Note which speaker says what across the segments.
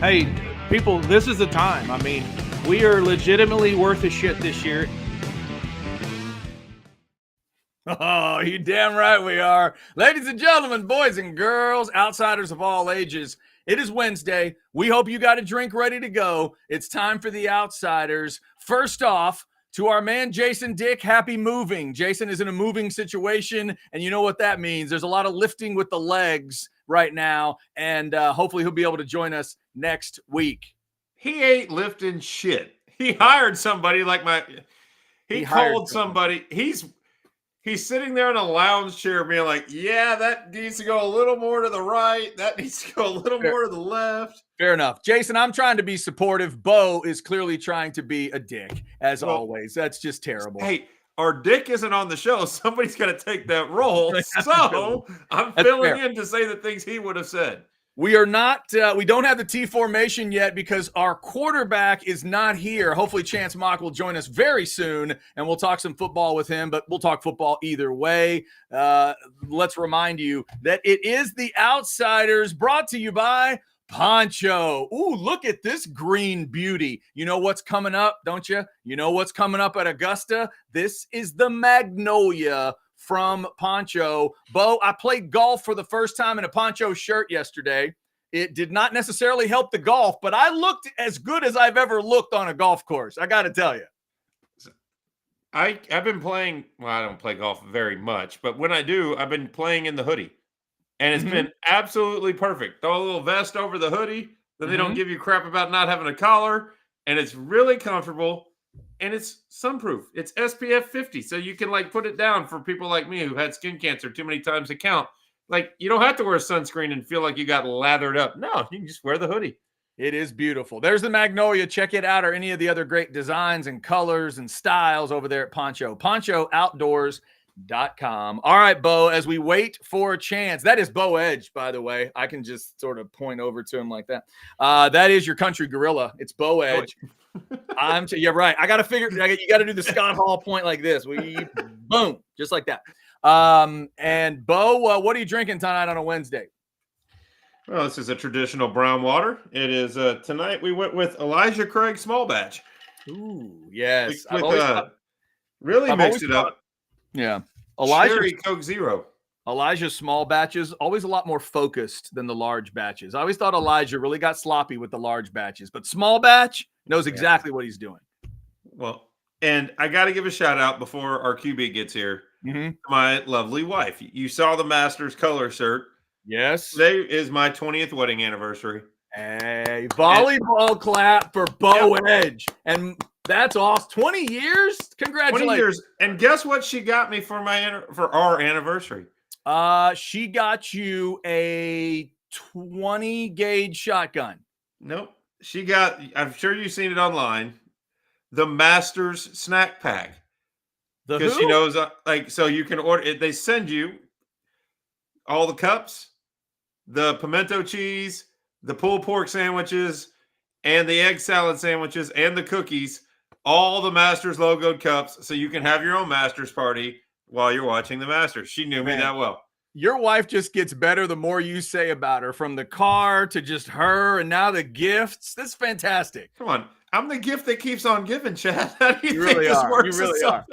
Speaker 1: Hey, people, this is the time. I mean, we are legitimately worth a shit this year.
Speaker 2: Oh, you damn right we are. Ladies and gentlemen, boys and girls, outsiders of all ages, it is Wednesday. We hope you got a drink ready to go. It's time for the Outsiders. First off, to our man Jason Dick, happy moving. Jason is in a moving situation, and you know what that means. There's a lot of lifting with the legs right now, and hopefully he'll be able to join us next week.
Speaker 3: He ain't lifting shit. He hired somebody like he called somebody. He's sitting there in a lounge chair being like, yeah, that needs to go a little more to the right. That needs to go a little more to the left.
Speaker 2: Fair enough. Jason, I'm trying to be supportive. Bo is clearly trying to be a dick, as always. That's just terrible.
Speaker 3: Hey, our dick isn't on the show. Somebody's got to take that role. So I'm filling in to say the things he would have said.
Speaker 2: We are not, we don't have the T formation yet because our quarterback is not here. Hopefully Chance Mock will join us very soon and we'll talk some football with him, but we'll talk football either way. Let's remind you that it is the Outsiders brought to you by Poncho. Ooh, look at this green beauty. You know what's coming up, don't you? You know what's coming up at Augusta? This is the Magnolia from Poncho. Bo, I played golf for the first time in a Poncho shirt yesterday. It did not necessarily help the golf, but I looked as good as I've ever looked on a golf course. I got to tell you.
Speaker 3: I've been playing, well, I don't play golf very much, but when I do, I've been playing in the hoodie. And it's been absolutely perfect. Throw a little vest over the hoodie, then they don't give you crap about not having a collar, and it's really comfortable. And it's sunproof. It's SPF 50. So you can put it down for people like me who had skin cancer too many times to count. You don't have to wear sunscreen and feel like you got lathered up. No, you can just wear the hoodie.
Speaker 2: It is beautiful. There's the Magnolia. Check it out, or any of the other great designs and colors and styles over there at Poncho. PonchoOutdoors.com. All right, Bo, as we wait for a chance. That is Bo Edge, by the way. I can just sort of point over to him like that. That is your country gorilla. It's Bo Edge. You're right. I got to figure. You got to do the Scott Hall point like this. Boom, just like that. And Bo, what are you drinking tonight on a Wednesday?
Speaker 3: Well, this is a traditional brown water. It is tonight. We went with Elijah Craig Small Batch.
Speaker 2: Ooh, yes.
Speaker 3: Really mixed it up.
Speaker 2: Yeah,
Speaker 3: Cherry Coke Zero.
Speaker 2: Elijah's small batches, always a lot more focused than the large batches. I always thought Elijah really got sloppy with the large batches, but small batch knows exactly what he's doing.
Speaker 3: Well, and I got to give a shout out before our QB gets here to my lovely wife. You saw the Masters color shirt.
Speaker 2: Yes.
Speaker 3: Today is my 20th wedding anniversary.
Speaker 2: Hey, volleyball clap for Bo Edge. And that's awesome. 20 years? Congratulations.
Speaker 3: 20 years. And guess what she got me for our anniversary?
Speaker 2: She got you a 20 gauge shotgun.
Speaker 3: Nope. She got, I'm sure you've seen it online, the Masters snack pack. Because she knows, so you can order it. They send you all the cups, the pimento cheese, the pulled pork sandwiches, and the egg salad sandwiches, and the cookies, all the Masters logoed cups, so you can have your own Masters party while you're watching the Masters. She knew me that well.
Speaker 2: Your wife just gets better the more you say about her, from the car to just her, and now the gifts. That's fantastic.
Speaker 3: Come on. I'm the gift that keeps on giving, Chad. How do you
Speaker 2: think this works? You really are.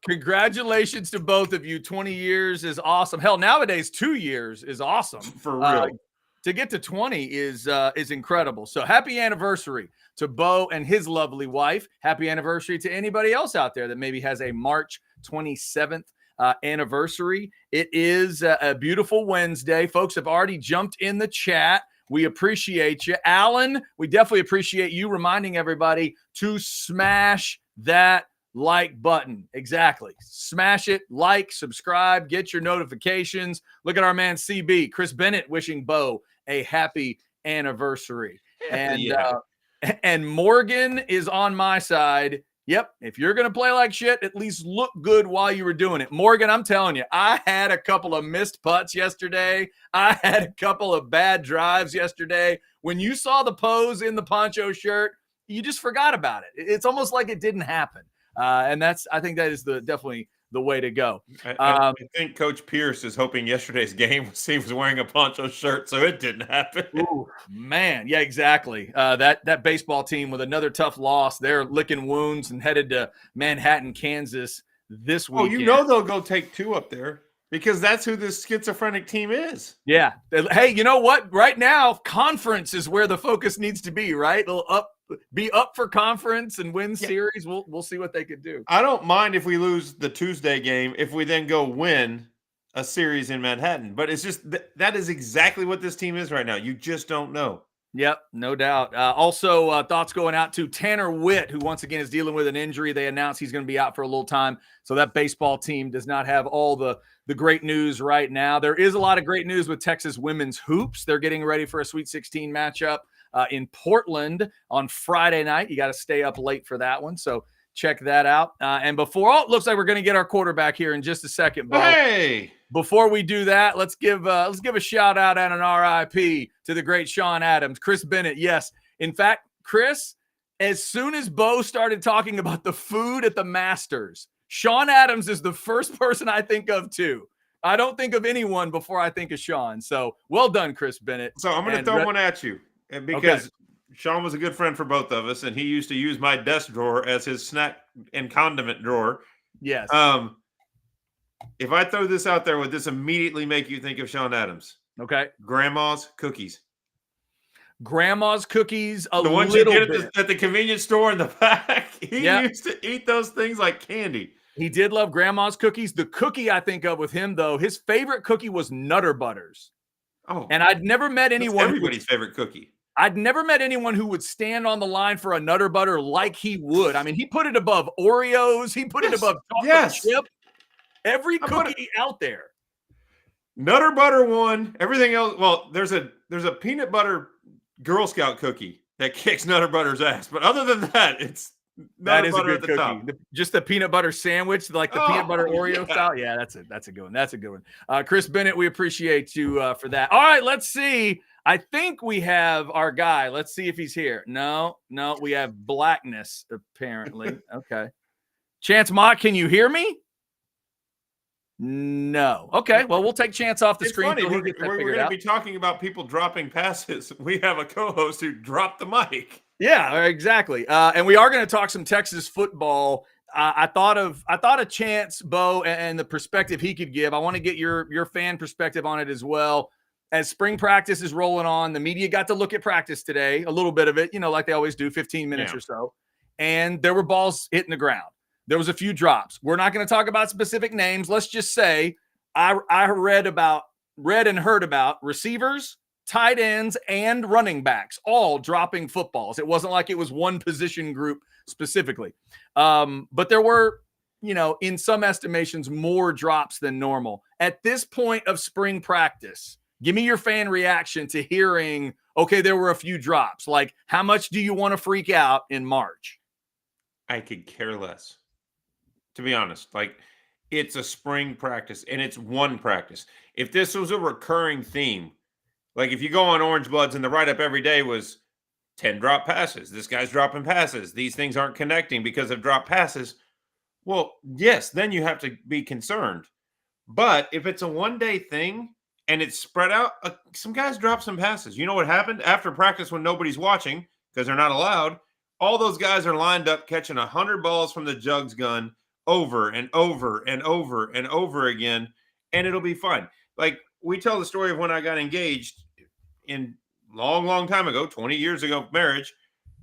Speaker 2: Congratulations to both of you. 20 years is awesome. Hell, nowadays 2 years is awesome.
Speaker 3: For real.
Speaker 2: To get to 20 is incredible. So happy anniversary to Bo and his lovely wife. Happy anniversary to anybody else out there that maybe has a March 27th anniversary. It is a beautiful Wednesday. Folks have already jumped in the chat. We appreciate you. Alan, we definitely appreciate you reminding everybody to smash that like button. Exactly. Smash it, like, subscribe, get your notifications. Look at our man CB, Chris Bennett, wishing Bo a happy anniversary. And Morgan is on my side. Yep, if you're going to play like shit, at least look good while you were doing it. Morgan, I'm telling you, I had a couple of missed putts yesterday. I had a couple of bad drives yesterday. When you saw the pose in the poncho shirt, you just forgot about it. It's almost like it didn't happen. And I think that is definitely
Speaker 1: the way to go.
Speaker 3: I think Coach Pierce is hoping yesterday's game he was wearing a poncho shirt, so it didn't happen.
Speaker 1: Ooh, man, yeah, exactly. That baseball team with another tough loss, they're licking wounds and headed to Manhattan, Kansas this weekend.
Speaker 3: Oh, you know they'll go take 2 up there because that's who this schizophrenic team is.
Speaker 1: Yeah. Hey, you know what? Right now, conference is where the focus needs to be, right? They'll be up for conference and win series. We'll see what they could do.
Speaker 3: I don't mind if we lose the Tuesday game if we then go win a series in Manhattan. But it's just that is exactly what this team is right now. You just don't know.
Speaker 1: Yep, no doubt. Also, thoughts going out to Tanner Witt, who once again is dealing with an injury. They announced he's going to be out for a little time. So that baseball team does not have all the great news right now. There is a lot of great news with Texas women's hoops. They're getting ready for a Sweet 16 matchup in Portland on Friday night. You got to stay up late for that one. So check that out. And before, it looks like we're going to get our quarterback here in just a second, Bo.
Speaker 3: Hey!
Speaker 1: Before we do that, let's give a shout out and an RIP to the great Sean Adams, Chris Bennett. Yes, in fact, Chris, as soon as Bo started talking about the food at the Masters, Sean Adams is the first person I think of too. I don't think of anyone before I think of Sean. So well done, Chris Bennett.
Speaker 3: So I'm going to throw one at you, and because Sean was a good friend for both of us, and he used to use my desk drawer as his snack and condiment drawer.
Speaker 1: Yes.
Speaker 3: If I throw this out there, would this immediately make you think of Sean Adams?
Speaker 1: Okay.
Speaker 3: Grandma's cookies.
Speaker 1: Grandma's cookies,
Speaker 3: the ones you get at the convenience store in the back. He used to eat those things like candy.
Speaker 1: He did love Grandma's cookies. The cookie I think of with him, though, his favorite cookie was Nutter Butters.
Speaker 3: Oh,
Speaker 1: and I'd never met anyone.
Speaker 3: That's everybody's favorite cookie.
Speaker 1: I'd never met anyone who would stand on the line for a Nutter Butter like he would. I mean, he put it above Oreos. He put it above chocolate chip. Every cookie out there.
Speaker 3: Nutter Butter one. Everything else. Well, there's a peanut butter Girl Scout cookie that kicks Nutter Butter's ass. But other than that, it's Nutter Butter at the top.
Speaker 1: Just the peanut butter sandwich, like the peanut butter Oreo style. Yeah, that's a good one. That's a good one. Chris Bennett, we appreciate you for that. All right, let's see. I think we have our guy. Let's see if he's here. No, we have Blackness, apparently. Okay. Chance Mott, can you hear me? No. Okay. Well, we'll take Chance off the screen.
Speaker 3: Funny. We're going to be talking about people dropping passes. We have a co-host who dropped the mic.
Speaker 1: Yeah, exactly. And we are going to talk some Texas football. I thought of Chance, Bo, and the perspective he could give. I want to get your fan perspective on it as well. As spring practice is rolling on, the media got to look at practice today, a little bit of it, like they always do, 15 minutes or so. And there were balls hitting the ground. There was a few drops. We're not going to talk about specific names. Let's just say I read and heard about receivers, tight ends, and running backs all dropping footballs. It wasn't like it was one position group specifically. But there were, in some estimations, more drops than normal. At this point of spring practice, give me your fan reaction to hearing, okay, there were a few drops. Like, how much do you want to freak out in March?
Speaker 3: I could care less. To be honest, like, it's a spring practice and it's one practice. If this was a recurring theme, like if you go on Orange Bloods and the write-up every day was 10 drop passes, this guy's dropping passes, these things aren't connecting because of drop passes, well, yes, then you have to be concerned. But if it's a one-day thing and it's spread out, some guys drop some passes. You know what happened? After practice when nobody's watching because they're not allowed, all those guys are lined up catching 100 balls from the jugs gun over and over and over and over again, and it'll be fun. Like, we tell the story of when I got engaged in long time ago, 20 years ago, marriage,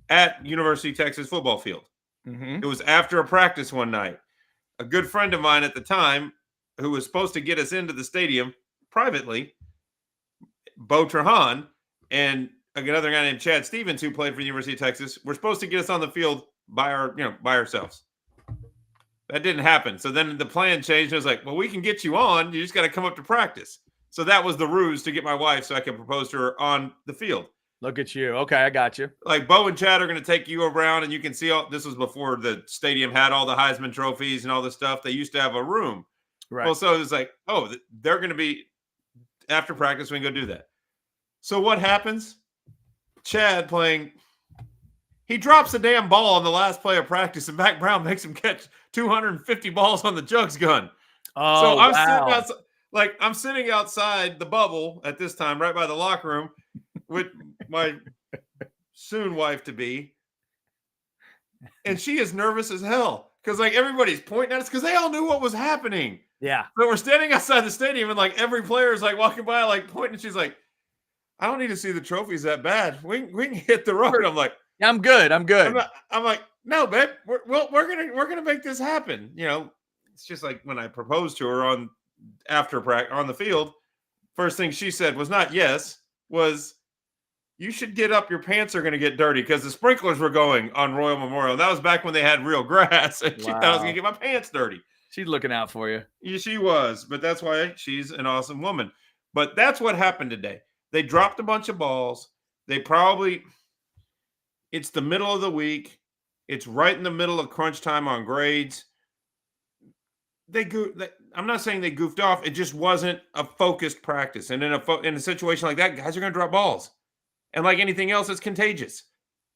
Speaker 3: at University of Texas football field. Mm-hmm. It was after a practice one night. A good friend of mine at the time, who was supposed to get us into the stadium privately, Bo Trahan, and another guy named Chad Stevens, who played for the University of Texas, were supposed to get us on the field by ourselves. That didn't happen. So then the plan changed. I was like, well, we can get you on. You just got to come up to practice. So that was the ruse to get my wife so I could propose to her on the field.
Speaker 1: Look at you. Okay, I got you.
Speaker 3: Like, Bo and Chad are going to take you around, and you can see this was before the stadium had all the Heisman trophies and all the stuff. They used to have a room. Right. Well, so it's like, oh, they're going to be after practice. We can go do that. So what happens? Chad playing He drops a damn ball on the last play of practice, and Mac Brown makes him catch 250 balls on the jugs gun.
Speaker 1: Oh,
Speaker 3: So I'm
Speaker 1: wow.
Speaker 3: sitting outside, I'm sitting outside the bubble at this time, right by the locker room, with my soon wife to be, and she is nervous as hell because everybody's pointing at us because they all knew what was happening.
Speaker 1: Yeah.
Speaker 3: So we're standing outside the stadium, and every player is walking by, pointing, and she's like, "I don't need to see the trophies that bad. We can hit the road." I'm like,
Speaker 1: Yeah, I'm good. I'm good.
Speaker 3: I'm like, "No, babe, we're gonna make this happen." It's just like when I proposed to her on the field. First thing she said was not yes, was you should get up. Your pants are going to get dirty because the sprinklers were going on Royal Memorial. And that was back when they had real grass, and she thought I was going to get my pants dirty.
Speaker 1: She's looking out for you.
Speaker 3: Yeah, she was, but that's why she's an awesome woman. But that's what happened today. They dropped a bunch of balls. It's the middle of the week. It's right in the middle of crunch time on grades. I'm not saying they goofed off. It just wasn't a focused practice. And in a situation like that, guys are going to drop balls. And like anything else, it's contagious.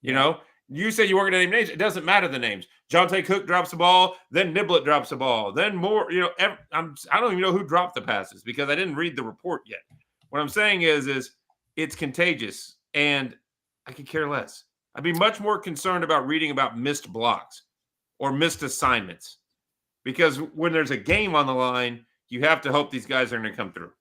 Speaker 3: You know, you said you weren't going to name names. It doesn't matter the names. Jonte Cook drops the ball. Then Niblett drops the ball. Then more, I don't even know who dropped the passes because I didn't read the report yet. What I'm saying is it's contagious. And I could care less. I'd be much more concerned about reading about missed blocks or missed assignments. Because when there's a game on the line, you have to hope these guys are going to come through.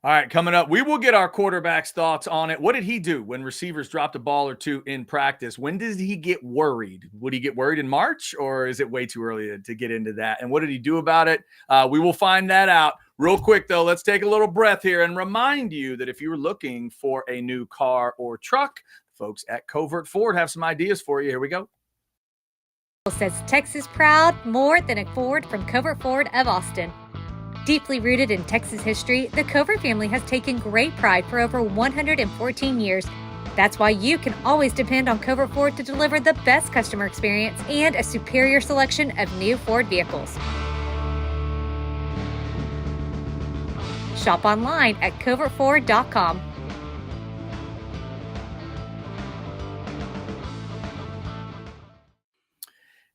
Speaker 1: All right, coming up, we will get our quarterback's thoughts on it. What did he do when receivers dropped a ball or two in practice? When did he get worried? Would he get worried in March, or is it way too early to get into that? And what did he do about it? We will find that out. Real quick, though, let's take a little breath here and remind you that if you're looking for a new car or truck, folks at Covert Ford have some ideas for you. Here we go.
Speaker 4: Says Texas proud more than a Ford from Covert Ford of Austin. Deeply rooted in Texas history, the Covert family has taken great pride for over 114 years. That's why you can always depend on Covert Ford to deliver the best customer experience and a superior selection of new Ford vehicles. Shop online at covertford.com.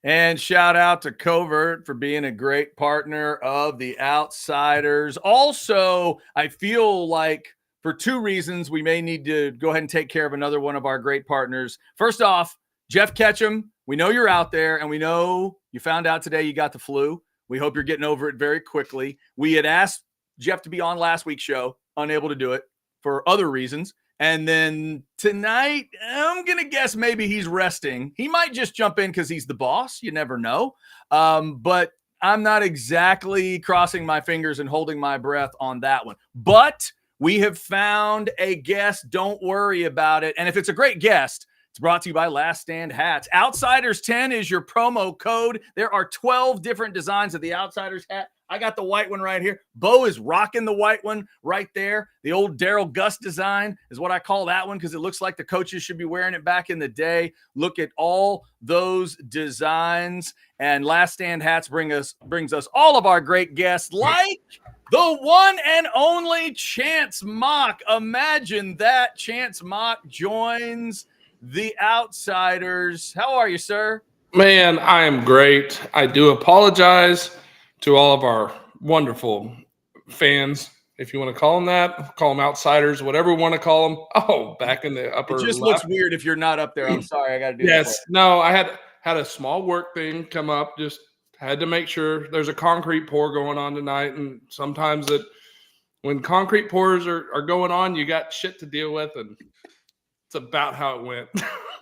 Speaker 1: And shout out to Covert for being a great partner of the Outsiders. Also, I feel like for two reasons, we may need to go ahead and take care of another one of our great partners. First off, Jeff Ketchum, we know you're out there, and we know you found out today you got the flu. We hope you're getting over it very quickly. We had asked Jeff to be on last week's show, unable to do it for other reasons. And then tonight, I'm going to guess maybe he's resting. He might just jump in because he's the boss. You never know. But I'm not exactly crossing my fingers and holding my breath on that one. But we have found a guest. Don't worry about it. And if it's a great guest, it's brought to you by Last Stand Hats. Outsiders 10 is your promo code. There are 12 different designs of the Outsiders hat. I got the white one right here. Bo is rocking the white one right there. The old Daryl Gus design is what I call that one because it looks like the coaches should be wearing it back in the day. Look at all those designs. And Last Stand Hats brings us all of our great guests like the one and only Chance Mock. Imagine that. Chance Mock joins the Outsiders. How are you, sir?
Speaker 5: Man, I am great. I do apologize to all of our wonderful fans, if you want to call them that. Call them outsiders, whatever we want to call them. Oh, back in the upper
Speaker 1: It just
Speaker 5: left.
Speaker 1: looks weird if you're not up there. I'm sorry. I got to do
Speaker 5: Yes.
Speaker 1: that.
Speaker 5: No, I had a small work thing come up. Just had to make sure. There's a concrete pour going on tonight. And sometimes when concrete pours are going on, you got shit to deal with. And it's about how it went.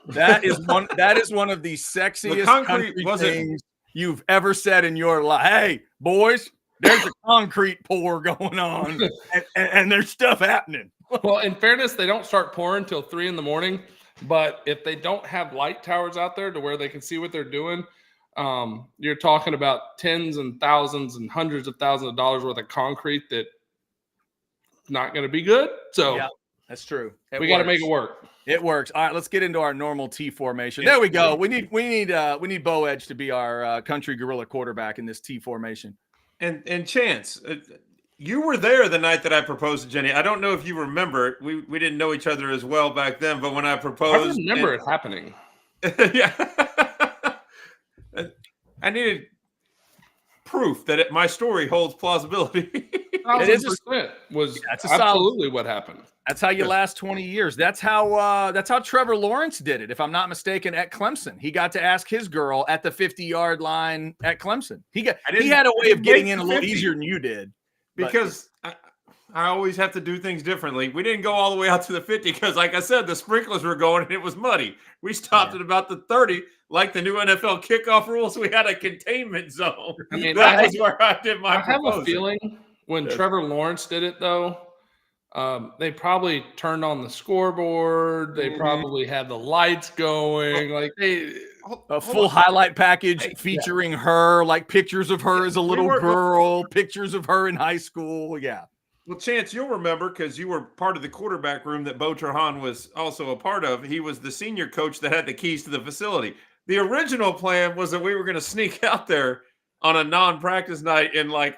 Speaker 1: That is one of the sexiest country things you've ever said in your life. Hey, boys, there's a concrete pour going on, and there's stuff happening.
Speaker 5: Well, in fairness, they don't start pouring until 3 a.m. But if they don't have light towers out there to where they can see what they're doing, you're talking about tens and thousands and hundreds of thousands of dollars worth of concrete that's not going to be good. So
Speaker 1: yeah, that's true.
Speaker 5: We got to make it work.
Speaker 1: It works. All right, let's get into our normal T formation. There we go. We need Bo Edge to be our country gorilla quarterback in this T formation.
Speaker 3: And Chance, you were there the night that I proposed to Jenny. I don't know if you remember it. We didn't know each other as well back then, but when I proposed,
Speaker 5: I remember it happening.
Speaker 3: Yeah. I needed proof that my story holds plausibility.
Speaker 1: It is a-
Speaker 5: 1,000% was
Speaker 1: That's a solid-
Speaker 5: absolutely what happened.
Speaker 1: That's how you last 20 years. That's how Trevor Lawrence did it, if I'm not mistaken, at Clemson. He got to ask his girl at the 50-yard line at Clemson. He had a way of getting in a little easier than you did.
Speaker 3: Because I always have to do things differently. We didn't go all the way out to the 50 because, like I said, the sprinklers were going and it was muddy. We stopped at about the 30, like the new NFL kickoff rules. We had a containment zone.
Speaker 5: I mean,
Speaker 3: that was where I did my
Speaker 5: I have
Speaker 3: proposing.
Speaker 5: a feeling when Trevor Lawrence did it, though, they probably turned on the scoreboard. They probably had the lights going. Like
Speaker 1: A full highlight package featuring her, like pictures of her as a little girl, pictures of her in high school. Yeah.
Speaker 3: Well, Chance, you'll remember because you were part of the quarterback room that Bo Trahan was also a part of. He was the senior coach that had the keys to the facility. The original plan was that we were going to sneak out there on a non-practice night in like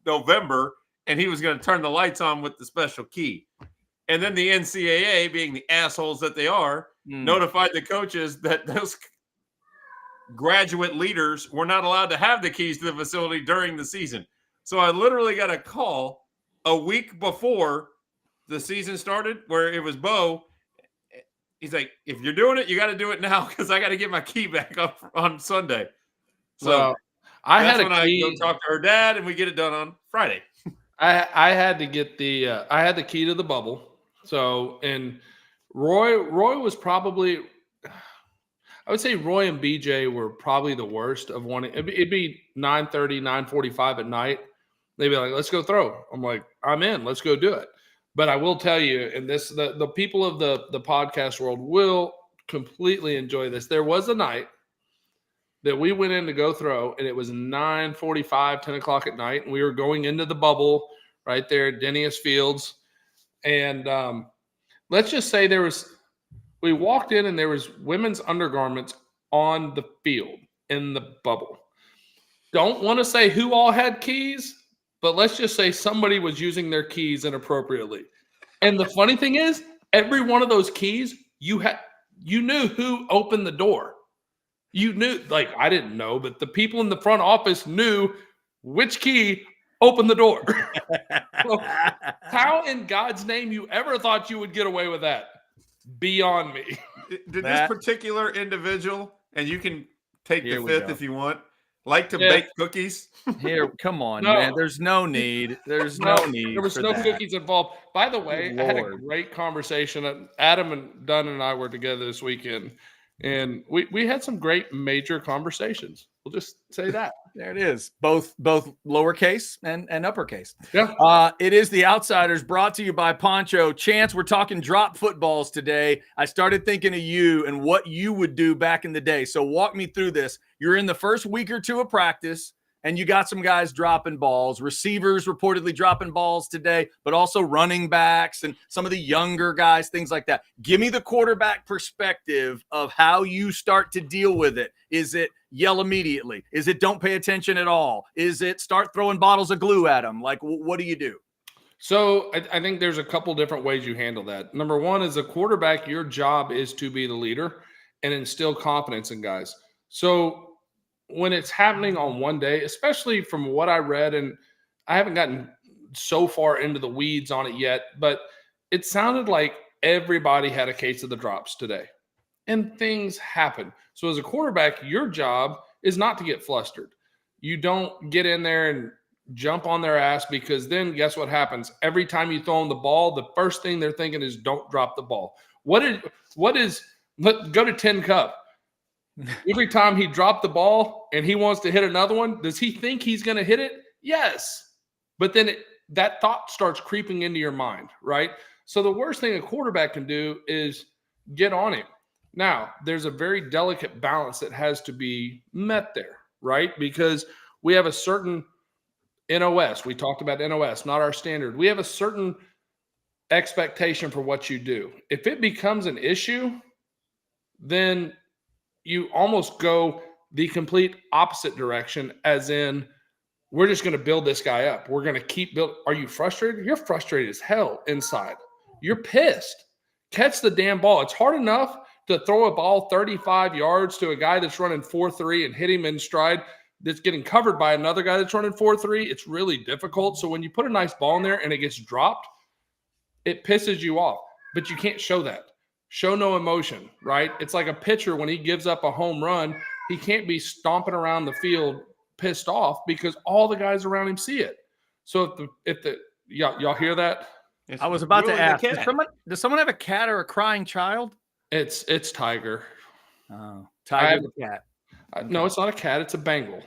Speaker 3: November, and he was going to turn the lights on with the special key. And then the NCAA, being the assholes that they are, notified the coaches that those graduate leaders were not allowed to have the keys to the facility during the season. So I literally got a call a week before the season started where it was Bo. He's like, if you're doing it, you got to do it now because I got to get my key back up on Sunday. So
Speaker 5: I had a key.
Speaker 3: I go talk to her dad and we get it done on Friday.
Speaker 5: I had to get I had the key to the bubble. So, and Roy was probably, I would say Roy and BJ were probably the worst of wanting. It'd be 9:30, 9:45 at night. They'd be like, let's go throw. I'm like, I'm in. Let's go do it. But I will tell you, and this the people of the podcast world will completely enjoy this. There was a night that we went in to go throw, and it was 9:45, 10 o'clock at night, and we were going into the bubble right there at Dennius Fields. And let's just say we walked in and there was women's undergarments on the field in the bubble. Don't want to say who all had keys, but let's just say somebody was using their keys inappropriately. And the funny thing is, every one of those keys, you knew who opened the door. You knew, like I didn't know, but the people in the front office knew which key opened the door. So, how in God's name you ever thought you would get away with that? Beyond me.
Speaker 3: Did this particular individual, and you can take the fifth if you want, like to bake cookies?
Speaker 1: Here, come on, man. There's no need. There's no need.
Speaker 5: There was no cookies involved. By the way, I had a great conversation. Adam and Dunn and I were together this weekend, and we had some great major conversations. We'll just say that.
Speaker 1: There it is. Both lowercase and uppercase.
Speaker 5: Yeah.
Speaker 1: It is The Outsiders, brought to you by Poncho. Chance, we're talking drop footballs today. I started thinking of you and what you would do back in the day. So walk me through this. You're in the first week or two of practice, and you got some guys dropping balls, receivers reportedly dropping balls today, but also running backs and some of the younger guys, things like that. Give me the quarterback perspective of how you start to deal with it. Is it yell immediately? Is it don't pay attention at all? Is it start throwing bottles of glue at them? Like, what do you do?
Speaker 5: So I think there's a couple different ways you handle that. Number one, as a quarterback, your job is to be the leader and instill confidence in guys. So when it's happening on one day, especially from what I read, and I haven't gotten so far into the weeds on it yet, but it sounded like everybody had a case of the drops today. And things happen. So as a quarterback, your job is not to get flustered. You don't get in there and jump on their ass, because then guess what happens? Every time you throw them the ball, the first thing they're thinking is don't drop the ball. Go to Tin Cup. Every time he dropped the ball and he wants to hit another one, does he think he's going to hit it? Yes. But then that thought starts creeping into your mind, right? So the worst thing a quarterback can do is get on him. Now, there's a very delicate balance that has to be met there, right? Because we have a certain NOS. We talked about NOS, not our standard. We have a certain expectation for what you do. If it becomes an issue, then you almost go the complete opposite direction, as in, we're just going to build this guy up. We're going to keep building. Are you frustrated? You're frustrated as hell inside. You're pissed. Catch the damn ball. It's hard enough to throw a ball 35 yards to a guy that's running 4.3 and hit him in stride that's getting covered by another guy that's running 4.3, it's really difficult. So when you put a nice ball in there and it gets dropped, it pisses you off. But you can't show that. Show no emotion, right? It's like a pitcher when he gives up a home run, he can't be stomping around the field pissed off because all the guys around him see it. So if the y'all hear that?
Speaker 1: I was about to
Speaker 3: really
Speaker 1: ask, does someone have a cat or a crying child?
Speaker 5: It's Tiger.
Speaker 1: Oh, Tiger the cat.
Speaker 5: No, it's not a cat. It's a Bengal.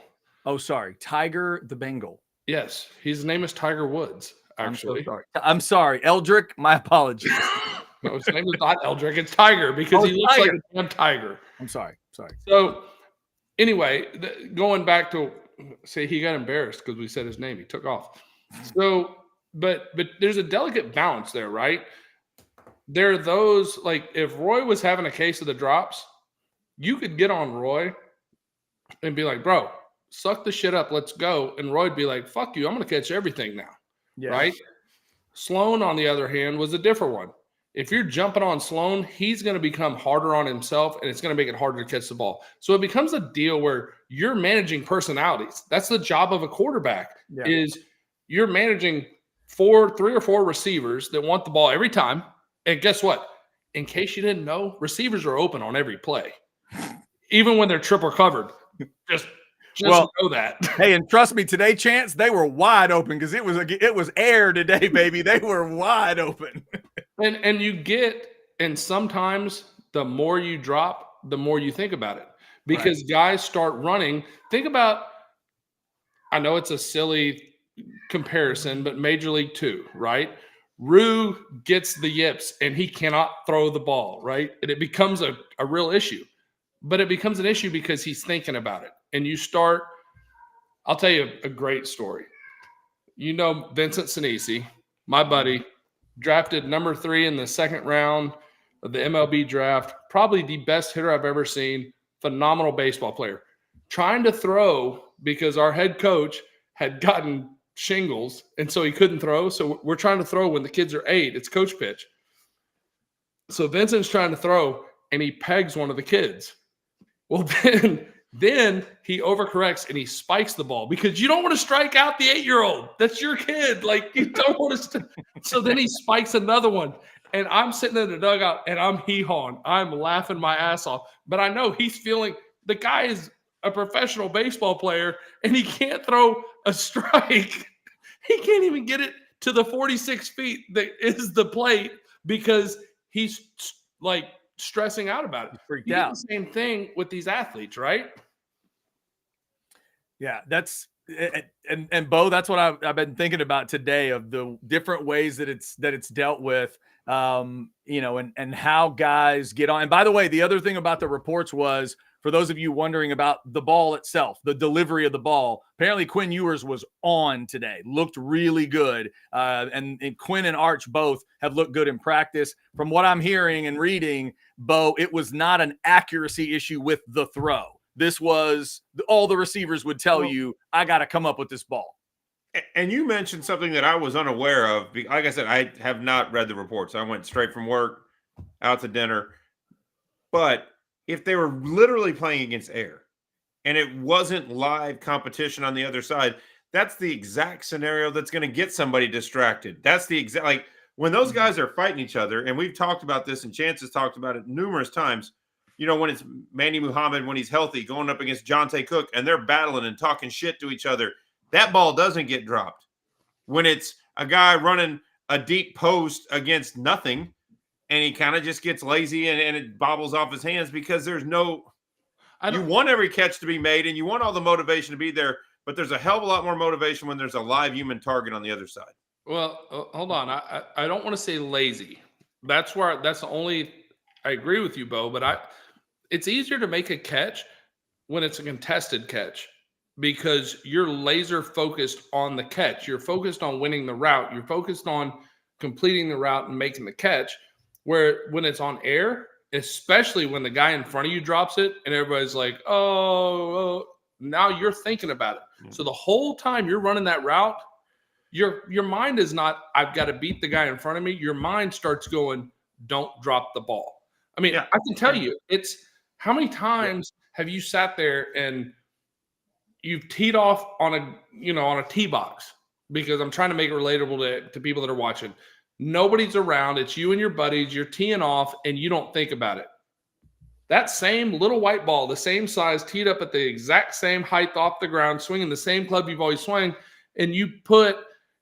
Speaker 1: Oh, sorry. Tiger the Bengal.
Speaker 5: Yes. His name is Tiger Woods, actually.
Speaker 1: I'm sorry. Eldrick, my apologies.
Speaker 5: No, his name is not Eldrick. It's Tiger because he looks like a damn tiger.
Speaker 1: I'm sorry.
Speaker 5: So anyway, going back to say he got embarrassed because we said his name. He took off. So, but there's a delicate balance there, right? There are those, like if Roy was having a case of the drops, you could get on Roy and be like, bro, suck the shit up. Let's go. And Roy'd be like, fuck you. I'm going to catch everything now.
Speaker 1: Yeah.
Speaker 5: Right? Sloan, on the other hand, was a different one. If you're jumping on Sloan, he's going to become harder on himself, and it's going to make it harder to catch the ball. So it becomes a deal where you're managing personalities. That's the job of a quarterback, is you're managing 3 or 4 receivers that want the ball every time. And guess what? In case you didn't know, receivers are open on every play, even when they're triple covered. Just know that.
Speaker 1: Hey, and trust me, today, Chance, they were wide open because it was air today, baby. They were wide open.
Speaker 5: And you get, and sometimes the more you drop, the more you think about it, because guys start running. Think about, I know it's a silly comparison, but Major League 2, right? Rue gets the yips and he cannot throw the ball, right? And it becomes a real issue. But it becomes an issue because he's thinking about it. And you start, I'll tell you a great story. You know Vincent Sinisi, my buddy, drafted number 3 in the second round of the MLB draft, probably the best hitter I've ever seen, phenomenal baseball player. Trying to throw because our head coach had gotten shingles, and so he couldn't throw. So we're trying to throw when the kids are 8. It's coach pitch. So Vincent's trying to throw, and he pegs one of the kids. Well, then he overcorrects and he spikes the ball because you don't want to strike out the 8-year-old. That's your kid. Like, you don't want to. So then he spikes another one. And I'm sitting in the dugout and I'm hee-hawing. I'm laughing my ass off. But I know he's feeling, the guy is a professional baseball player and he can't throw a strike. He can't even get it to the 46 feet that is the plate because he's like stressing out about it.
Speaker 1: Freaked out.
Speaker 5: The same thing with these athletes, right?
Speaker 1: Yeah, that's and Bo, that's what I've been thinking about today, of the different ways that it's dealt with, and how guys get on. And by the way, the other thing about the reports was, for those of you wondering about the ball itself, the delivery of the ball, apparently Quinn Ewers was on today, looked really good. And Quinn and Arch both have looked good in practice. From what I'm hearing and reading, Bo, it was not an accuracy issue with the throw. This was, all the receivers would tell you, I got to come up with this ball.
Speaker 3: And you mentioned something that I was unaware of. Like I said, I have not read the reports. I went straight from work out to dinner. But if they were literally playing against air and it wasn't live competition on the other side, that's the exact scenario that's going to get somebody distracted. That's the exact, like when those guys are fighting each other, and we've talked about this and Chance has talked about it numerous times, when it's Manny Muhammad, when he's healthy, going up against Jonte Cook, and they're battling and talking shit to each other, that ball doesn't get dropped. When it's a guy running a deep post against nothing, and he kind of just gets lazy and it bobbles off his hands because there's no – you want every catch to be made and you want all the motivation to be there, but there's a hell of a lot more motivation when there's a live human target on the other side.
Speaker 5: Well, hold on. I don't want to say lazy. That's the only – I agree with you, Bo, but it's easier to make a catch when it's a contested catch because you're laser focused on the catch. You're focused on winning the route. You're focused on completing the route and making the catch. Where when it's on air, especially when the guy in front of you drops it and everybody's like, oh, now you're thinking about it. Mm-hmm. So the whole time you're running that route, your mind is not, I've got to beat the guy in front of me. Your mind starts going, don't drop the ball. I mean,
Speaker 3: Yeah.
Speaker 5: I can tell you, it's how many times have you sat there and you've teed off on a tee box, because I'm trying to make it relatable to people that are watching. Nobody's around. It's you and your buddies. You're teeing off and you don't think about it. That same little white ball, the same size, teed up at the exact same height off the ground, swinging the same club you've always swung, and you put,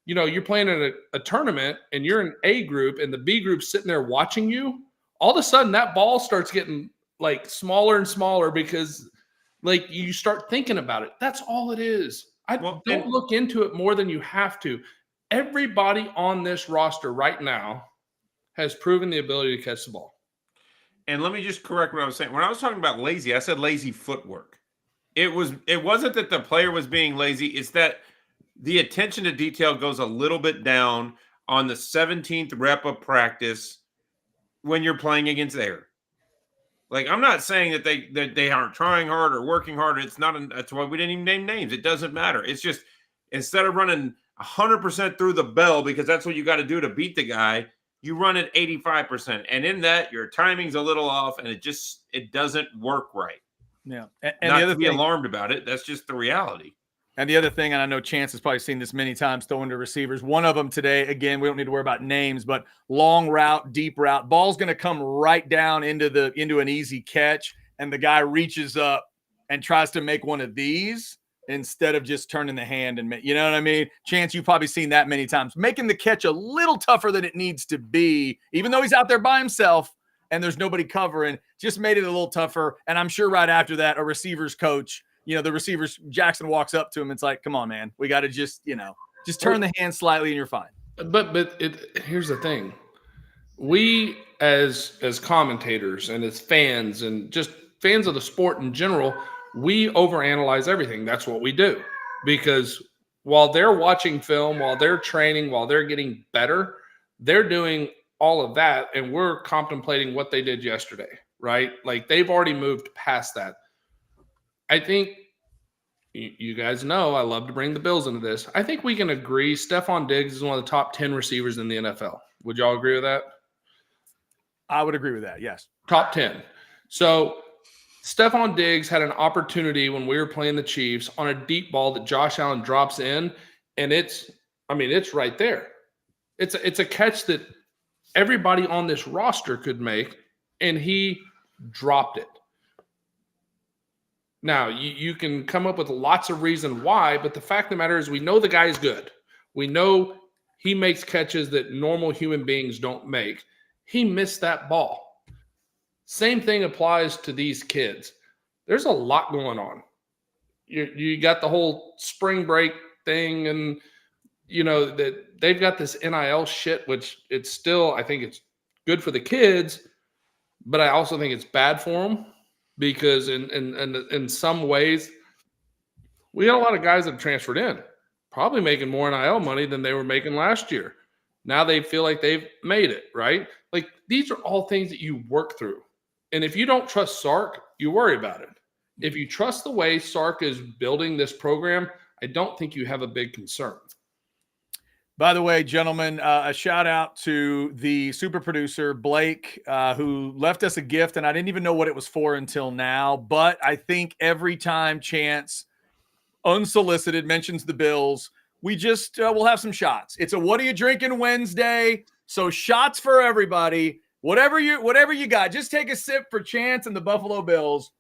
Speaker 5: you're playing in a tournament and you're in A group and the B group's sitting there watching you, all of a sudden that ball starts getting like smaller and smaller because like you start thinking about it. That's all it is. Don't look into it more than you have to. Everybody on this roster right now has proven the ability to catch the ball.
Speaker 3: And let me just correct what I was saying. When I was talking about lazy, I said lazy footwork. It wasn't that the player was being lazy. It's that the attention to detail goes a little bit down on the 17th rep of practice when you're playing against air. Like, I'm not saying that they aren't trying hard or working hard. That's why we didn't even name names. It doesn't matter. It's just, instead of running 100% through the bell, because that's what you got to do to beat the guy, you run at 85%. And in that, your timing's a little off and it doesn't work right.
Speaker 1: Yeah.
Speaker 3: And not the other to be alarmed about it. That's just the reality.
Speaker 1: And the other thing, and I know Chance has probably seen this many times throwing to receivers. One of them today, again, we don't need to worry about names, but long route, deep route. Ball's going to come right down into an easy catch, and the guy reaches up and tries to make one of these instead of just turning the hand and you know what I mean? Chance, you've probably seen that many times. Making the catch a little tougher than it needs to be, even though he's out there by himself and there's nobody covering, just made it a little tougher. And I'm sure right after that, a receiver's coach, the receivers, Jackson walks up to him. It's like, come on, man, we got to just turn the hand slightly and you're fine.
Speaker 5: But here's the thing. We as commentators and as fans and just fans of the sport in general, we overanalyze everything. That's what we do, because while they're watching film, while they're training, while they're getting better, they're doing all of that. And we're contemplating what they did yesterday, right? Like, they've already moved past that. I think you guys know I love to bring the Bills into this. I think we can agree Stephon Diggs is one of the top 10 receivers in the NFL. Would y'all agree with that?
Speaker 1: I would agree with that, yes. Top 10.
Speaker 5: So Stephon Diggs had an opportunity when we were playing the Chiefs on a deep ball that Josh Allen drops in, and it's right there. It's a catch that everybody on this roster could make, and he dropped it. Now, you can come up with lots of reasons why, but the fact of the matter is we know the guy's good. We know he makes catches that normal human beings don't make. He missed that ball. Same thing applies to these kids. There's a lot going on. You got the whole spring break thing, and that they've got this NIL shit, which it's still, I think it's good for the kids, but I also think it's bad for them. Because in some ways, we got a lot of guys that have transferred in, probably making more NIL money than they were making last year. Now they feel like they've made it, right? Like, these are all things that you work through. And if you don't trust Sark, you worry about it. If you trust the way Sark is building this program, I don't think you have a big concern.
Speaker 1: By the way, gentlemen, a shout out to the super producer, Blake, who left us a gift, and I didn't even know what it was for until now. But I think every time Chance, unsolicited, mentions the Bills, we just we'll have some shots. It's a What Are You Drinking Wednesday, so shots for everybody. Whatever you got, just take a sip for Chance and the Buffalo Bills.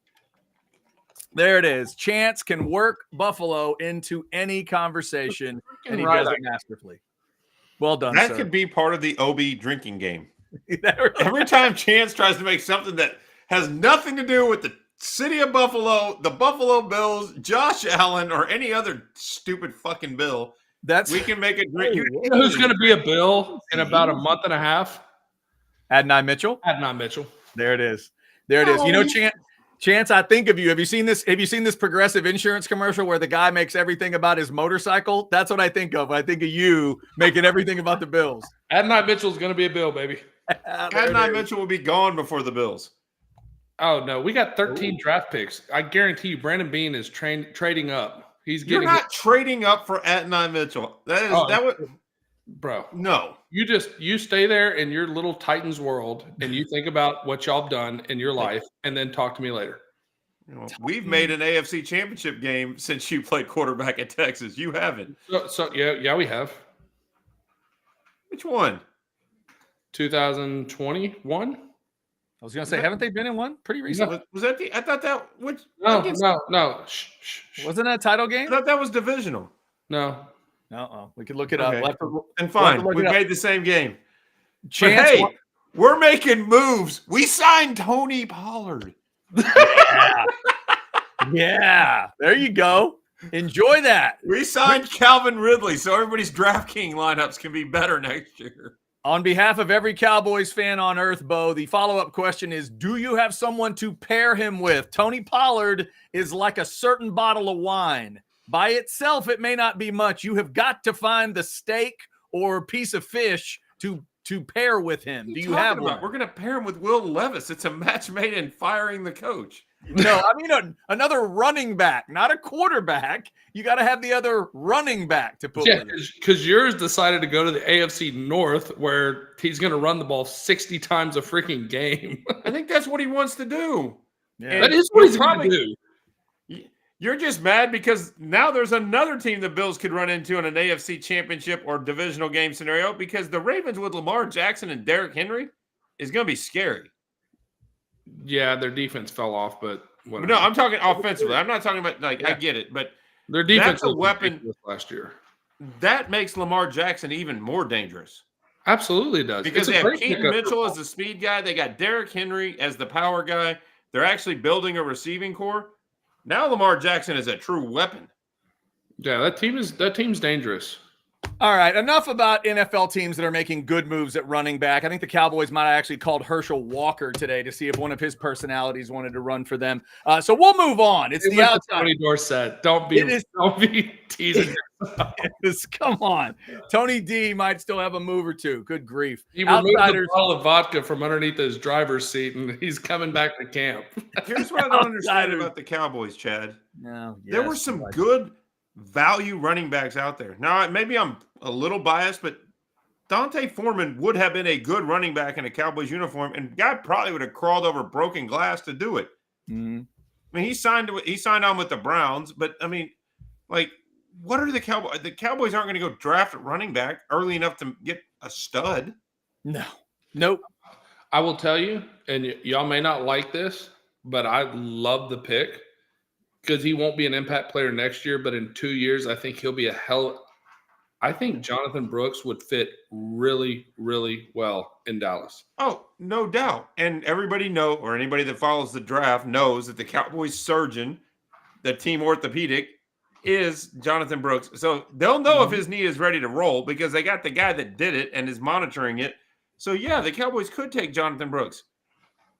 Speaker 1: There it is. Chance can work Buffalo into any conversation, and he does it masterfully. Well done,
Speaker 3: that
Speaker 1: sir.
Speaker 3: Could be part of the OB drinking game. Every time Chance tries to make something that has nothing to do with the city of Buffalo, the Buffalo Bills, Josh Allen, or any other stupid fucking Bill, we can make a drink.
Speaker 5: You know who's going to be a Bill in about a month and a half?
Speaker 1: Adonai Mitchell. There it is. Chance, I think of you. Have you seen this? Have you seen this Progressive Insurance commercial where the guy makes everything about his motorcycle? That's what I think of. I think of you making everything about the Bills.
Speaker 5: Adonai Mitchell's going to be a Bill, baby.
Speaker 3: Adonai Mitchell will be gone before the Bills.
Speaker 5: Oh no, we got 13 draft picks. I guarantee you, Brandon Beane is trading up.
Speaker 3: You're not trading up for Adonai Mitchell. That would.
Speaker 5: bro.
Speaker 3: No.
Speaker 5: You stay there in your little Titans world and you think about what y'all have done in your life and then talk to me later.
Speaker 3: We've made an AFC championship game since you played quarterback at Texas. You haven't.
Speaker 5: So yeah, we have.
Speaker 3: Which one?
Speaker 5: 2021?
Speaker 1: I was going to say, haven't they been in one pretty recently?
Speaker 3: Was that the? I thought that. Which?
Speaker 5: No. Shh.
Speaker 1: Wasn't that a title game?
Speaker 3: I thought that was divisional.
Speaker 5: No.
Speaker 1: We could look it up.
Speaker 3: Okay.
Speaker 1: We'll
Speaker 3: And fine,
Speaker 1: look
Speaker 3: we
Speaker 1: it up.
Speaker 3: made the same game.
Speaker 1: Chance,
Speaker 3: But hey, we're making moves. We signed Tony Pollard.
Speaker 1: yeah. Yeah. There you go. Enjoy that.
Speaker 3: We signed Calvin Ridley, so everybody's DraftKings lineups can be better next year.
Speaker 1: On behalf of every Cowboys fan on earth, Bo, the follow-up question is, do you have someone to pair him with? Tony Pollard is like a certain bottle of wine. By itself, it may not be much. You have got to find the steak or piece of fish to pair with him. Do you have one?
Speaker 3: We're going to pair him with Will Levis. It's a match made in firing the coach.
Speaker 1: No, I mean another running back, not a quarterback. You got to have the other running back to put with it.
Speaker 5: Because yours decided to go to the AFC North where he's going to run the ball 60 times a freaking game.
Speaker 3: I think that's what he wants to do.
Speaker 1: Yeah.
Speaker 5: That is what he's going to do.
Speaker 3: You're just mad because now there's another team the Bills could run into in an AFC championship or divisional game scenario because the Ravens with Lamar Jackson and Derrick Henry is going to be scary.
Speaker 5: Yeah, their defense fell off, but whatever.
Speaker 3: No, I'm talking offensively. I'm not talking about I get it, but
Speaker 5: their defense
Speaker 3: that's a
Speaker 5: was
Speaker 3: weapon
Speaker 5: last year.
Speaker 3: That makes Lamar Jackson even more dangerous.
Speaker 5: Absolutely does.
Speaker 3: Because they have Keaton Mitchell as the speed guy. They got Derrick Henry as the power guy. They're actually building a receiving core. Now Lamar Jackson is a true weapon.
Speaker 5: Yeah, that team's dangerous.
Speaker 1: All right, enough about NFL teams that are making good moves at running back. I think the Cowboys might have actually called Herschel Walker today to see if one of his personalities wanted to run for them. So we'll move on. It's the outside.
Speaker 5: Tony Dorsett. Don't be teasing.
Speaker 1: Come on. Tony D might still have a move or two. Good grief.
Speaker 5: He removed the bottle of vodka from underneath his driver's seat, and he's coming back to camp.
Speaker 3: Here's what I don't understand about the Cowboys, Chad. There were some good value running backs out there. Now, maybe I'm a little biased, but Dante Foreman would have been a good running back in a Cowboys uniform, and guy probably would have crawled over broken glass to do it.
Speaker 1: Mm-hmm.
Speaker 3: I mean, he signed on with the Browns, but I mean, like, what are the Cowboys? The Cowboys aren't going to go draft a running back early enough to get a stud.
Speaker 1: No. Nope.
Speaker 5: I will tell you, and y'all may not like this, but I love the pick. Because he won't be an impact player next year, but in 2 years, I think he'll be I think Jonathan Brooks would fit really, really well in Dallas.
Speaker 3: Oh, no doubt. And everybody anybody that follows the draft knows that the Cowboys surgeon, the team orthopedic, is Jonathan Brooks. So they'll know if his knee is ready to roll because they got the guy that did it and is monitoring it. So, yeah, the Cowboys could take Jonathan Brooks.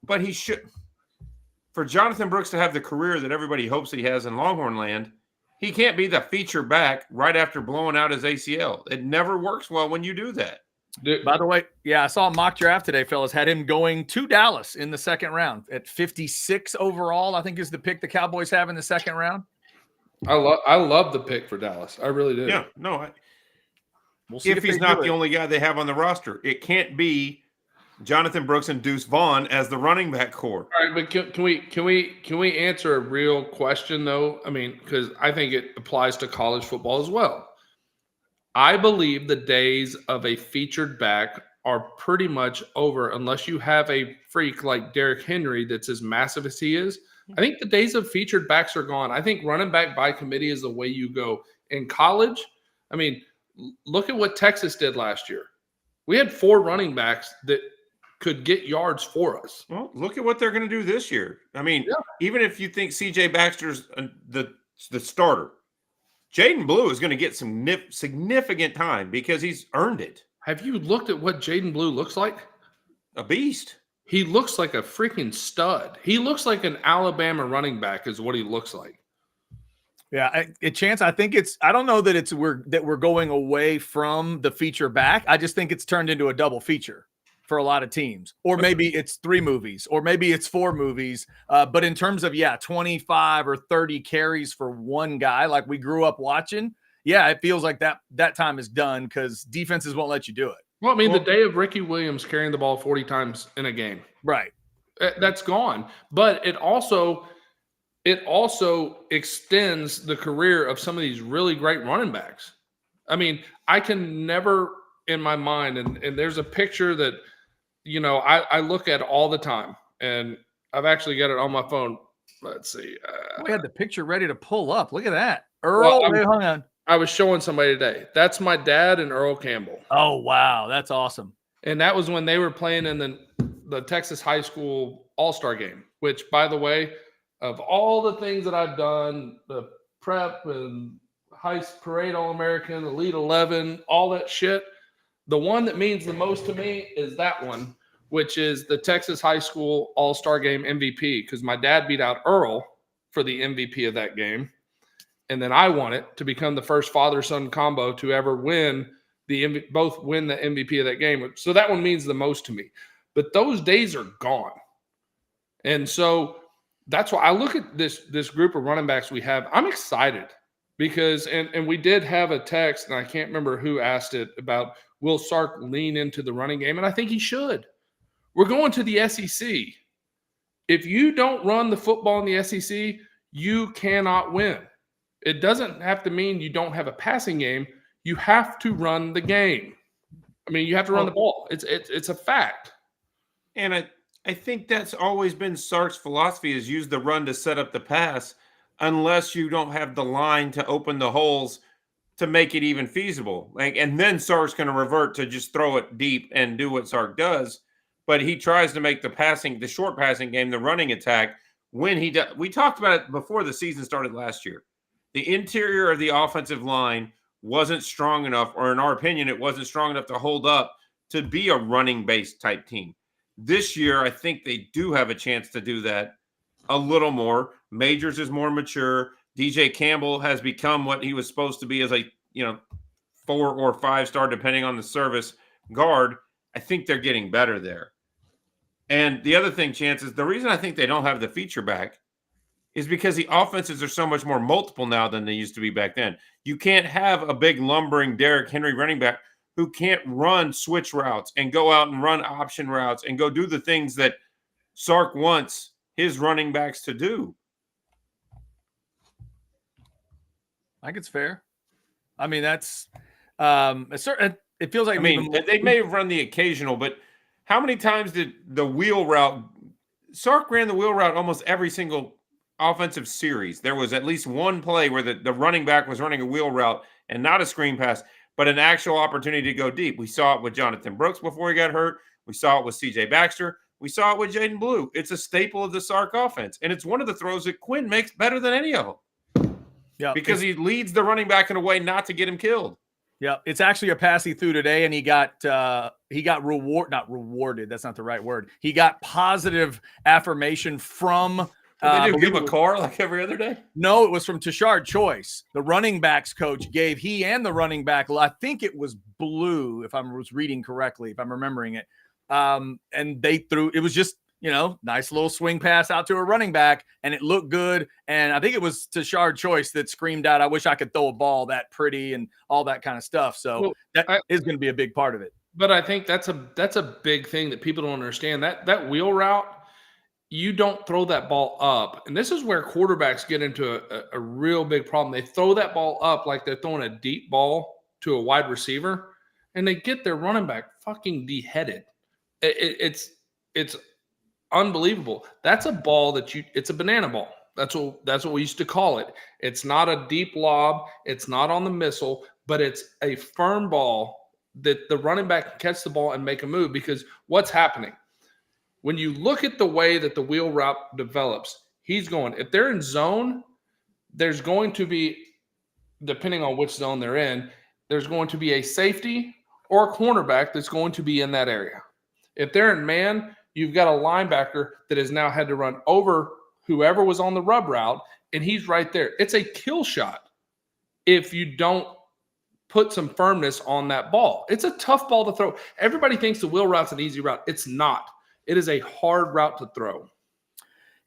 Speaker 3: But he should – for Jonathan Brooks to have the career that everybody hopes he has in Longhorn land, he can't be the feature back right after blowing out his ACL. It never works well when you do that.
Speaker 1: By the way, I saw a mock draft today, fellas, had him going to Dallas in the second round at 56 overall, I think is the pick the Cowboys have in the second round.
Speaker 5: I love the pick for Dallas. I really do.
Speaker 3: Yeah, no.
Speaker 1: We'll see
Speaker 3: if he's not the only guy they have on the roster. It can't be Jonathan Brooks and Deuce Vaughn as the running back core.
Speaker 5: All right, but can we answer a real question though? I mean, because I think it applies to college football as well. I believe the days of a featured back are pretty much over unless you have a freak like Derrick Henry that's as massive as he is. I think the days of featured backs are gone. I think running back by committee is the way you go. In college, I mean, look at what Texas did last year. We had 4 running backs that could get yards for us.
Speaker 3: Well, look at what they're going to do this year. I mean, even if you think C.J. Baxter's the starter, Jaden Blue is going to get some significant time because he's earned it.
Speaker 5: Have you looked at what Jaden Blue looks like?
Speaker 3: A beast.
Speaker 5: He looks like a freaking stud. He looks like an Alabama running back is what he looks like.
Speaker 1: Yeah, Chance, I think I don't know that we're going away from the feature back. I just think it's turned into a double feature for a lot of teams, or maybe it's 3 movies, or maybe it's 4 movies. But in terms of 25 or 30 carries for one guy, like we grew up watching, yeah, it feels like that time is done because defenses won't let you do it.
Speaker 5: Well, I mean, the day of Ricky Williams carrying the ball 40 times in a game,
Speaker 1: Right.
Speaker 5: that's gone. But it also extends the career of some of these really great running backs. I mean, I can never in my mind, and there's a picture that, I look at all the time, and I've actually got it on my phone. Let's see.
Speaker 1: We had the picture ready to pull up. Look at that. Earl,
Speaker 5: Well,
Speaker 1: wait, hang on.
Speaker 5: I was showing somebody today. That's my dad and Earl Campbell.
Speaker 1: Oh, wow. That's awesome.
Speaker 5: And that was when they were playing in the Texas high school all-star game, which, by the way, of all the things that I've done, the prep and high parade All-American, Elite 11, all that shit, the one that means the most to me is that one, which is the Texas high school all-star game MVP, because my dad beat out Earl for the MVP of that game. And then I won it to become the first father-son combo to ever both win the MVP of that game. So that one means the most to me. But those days are gone. And so that's why I look at this group of running backs we have. I'm excited because, and we did have a text, and I can't remember who asked it, about will Sark lean into the running game? And I think he should. We're going to the SEC. If you don't run the football in the SEC, you cannot win. It doesn't have to mean you don't have a passing game. You have to run the game. I mean, you have to run the ball. It's a fact.
Speaker 3: And I think that's always been Sark's philosophy, is use the run to set up the pass, unless you don't have the line to open the holes to make it even feasible. And then Sark's going to revert to just throw it deep and do what Sark does. But he tries to make the short passing game, the running attack, when he does. We talked about it before the season started last year. The interior of the offensive line wasn't strong enough, or in our opinion, it wasn't strong enough to hold up to be a running-based type team. This year, I think they do have a chance to do that a little more. Majors is more mature. DJ Campbell has become what he was supposed to be as a 4 or 5 star, depending on the service guard. I think they're getting better there. And the other thing, Chance, is the reason I think they don't have the feature back is because the offenses are so much more multiple now than they used to be back then. You can't have a big lumbering Derrick Henry running back who can't run switch routes and go out and run option routes and go do the things that Sark wants his running backs to do.
Speaker 1: I think it's fair. I mean, that's it feels like,
Speaker 3: they may have run the occasional, but how many times did the wheel route? Sark ran the wheel route almost every single offensive series. There was at least one play where the running back was running a wheel route and not a screen pass, but an actual opportunity to go deep. We saw it with Jonathan Brooks before he got hurt. We saw it with CJ Baxter. We saw it with Jaden Blue. It's a staple of the Sark offense, and it's one of the throws that Quinn makes better than any of them. Yeah, because he leads the running back in a way not to get him killed.
Speaker 1: Yeah, it's actually a pass he threw today, and he got not rewarded. That's not the right word. He got positive affirmation from.
Speaker 3: Did they give him a car like every other day?
Speaker 1: No, it was from Tashard Choice. The running backs coach gave he and the running back. I think it was Blue, if I was reading correctly, if I'm remembering it. And they threw. It was just nice little swing pass out to a running back, and it looked good. And I think it was Tashard Choice that screamed out, "I wish I could throw a ball that pretty," and all that kind of stuff. So that is going to be a big part of it.
Speaker 5: But I think that's a big thing that people don't understand. That wheel route, you don't throw that ball up. And this is where quarterbacks get into a real big problem. They throw that ball up like they're throwing a deep ball to a wide receiver, and they get their running back fucking beheaded. It's unbelievable. That's a ball it's a banana ball. That's what we used to call it. It's not a deep lob. It's not on the missile, but it's a firm ball that the running back can catch the ball and make a move. Because what's happening? When you look at the way that the wheel route develops, if they're in zone, there's going to be, depending on which zone they're in, there's going to be a safety or a cornerback that's going to be in that area. If they're in man, you've got a linebacker that has now had to run over whoever was on the rub route, and he's right there. It's a kill shot if you don't put some firmness on that ball. It's a tough ball to throw. Everybody thinks the wheel route's an easy route. It's not. It is a hard route to throw.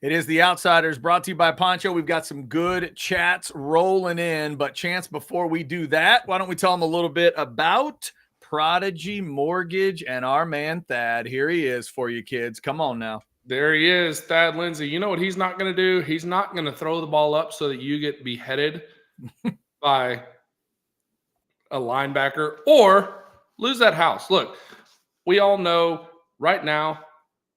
Speaker 1: It is The Outsiders, brought to you by Poncho. We've got some good chats rolling in, but Chance, before we do that, why don't we tell them a little bit about Prodigy Mortgage and our man Thad. Here he is for you, kids. Come on now.
Speaker 5: There he is, Thad Lindsay. You know what he's not going to do? He's not going to throw the ball up so that you get beheaded by a linebacker or lose that house. Look, we all know right now